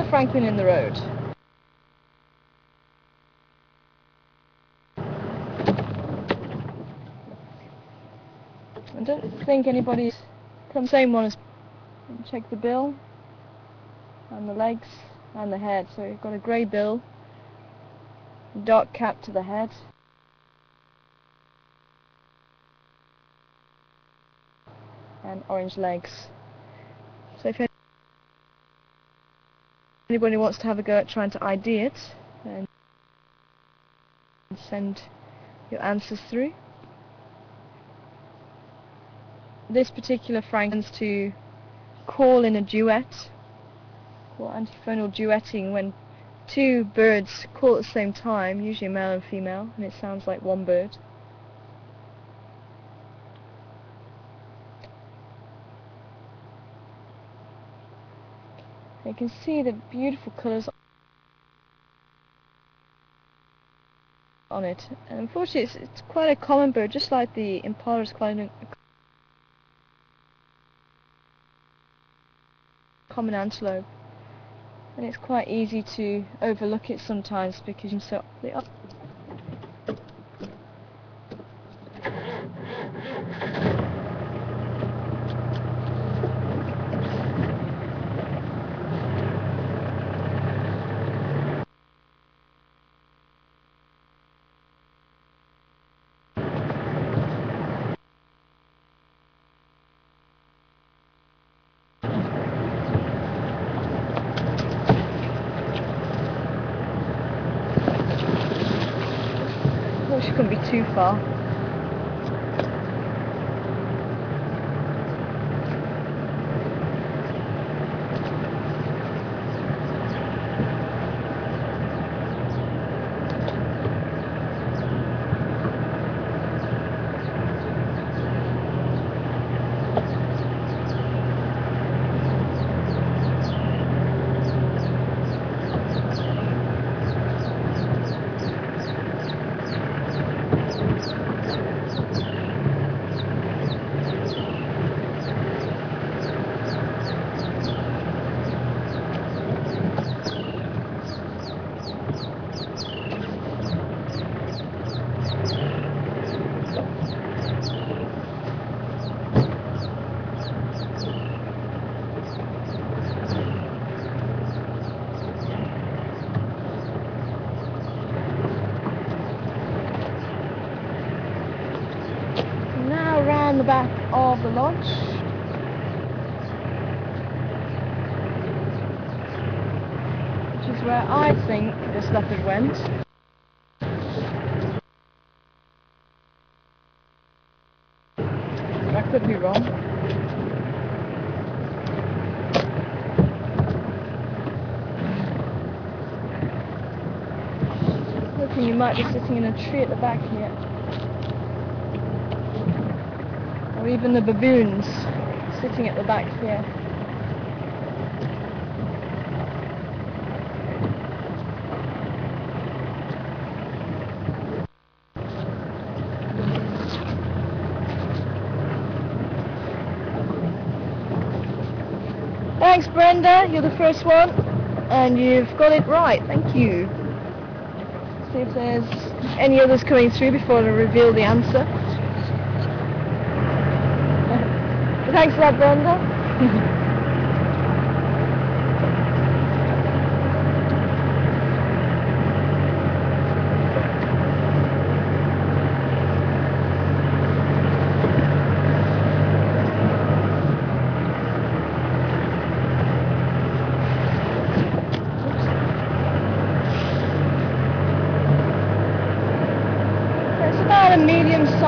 the Franklin in the road. I don't think anybody's come. Same one as. Check the bill and the legs and the head. So you've got a grey bill, dark cap to the head, and orange legs. So if anybody wants to have a go at trying to ID it, then send your answers through. This particular Franklin's to call in a duet, or antiphonal duetting, when two birds call at the same time, usually a male and female, and it sounds like one bird. You can see the beautiful colours on it, and unfortunately it's quite a common bird, just like the Impala is quite a common antelope, and it's quite easy to overlook it sometimes because you're so up. thought she couldn't be too far. Now around the back of the lodge. Which is where I think this leopard went. I could be wrong. Hoping you might be sitting in a tree at the back here. Or even the baboons sitting at the back here. Thanks Brenda, you're the first one and you've got it right, thank you. See if there's any others coming through before I reveal the answer. Thanks for that, Brenda. It's about a medium size.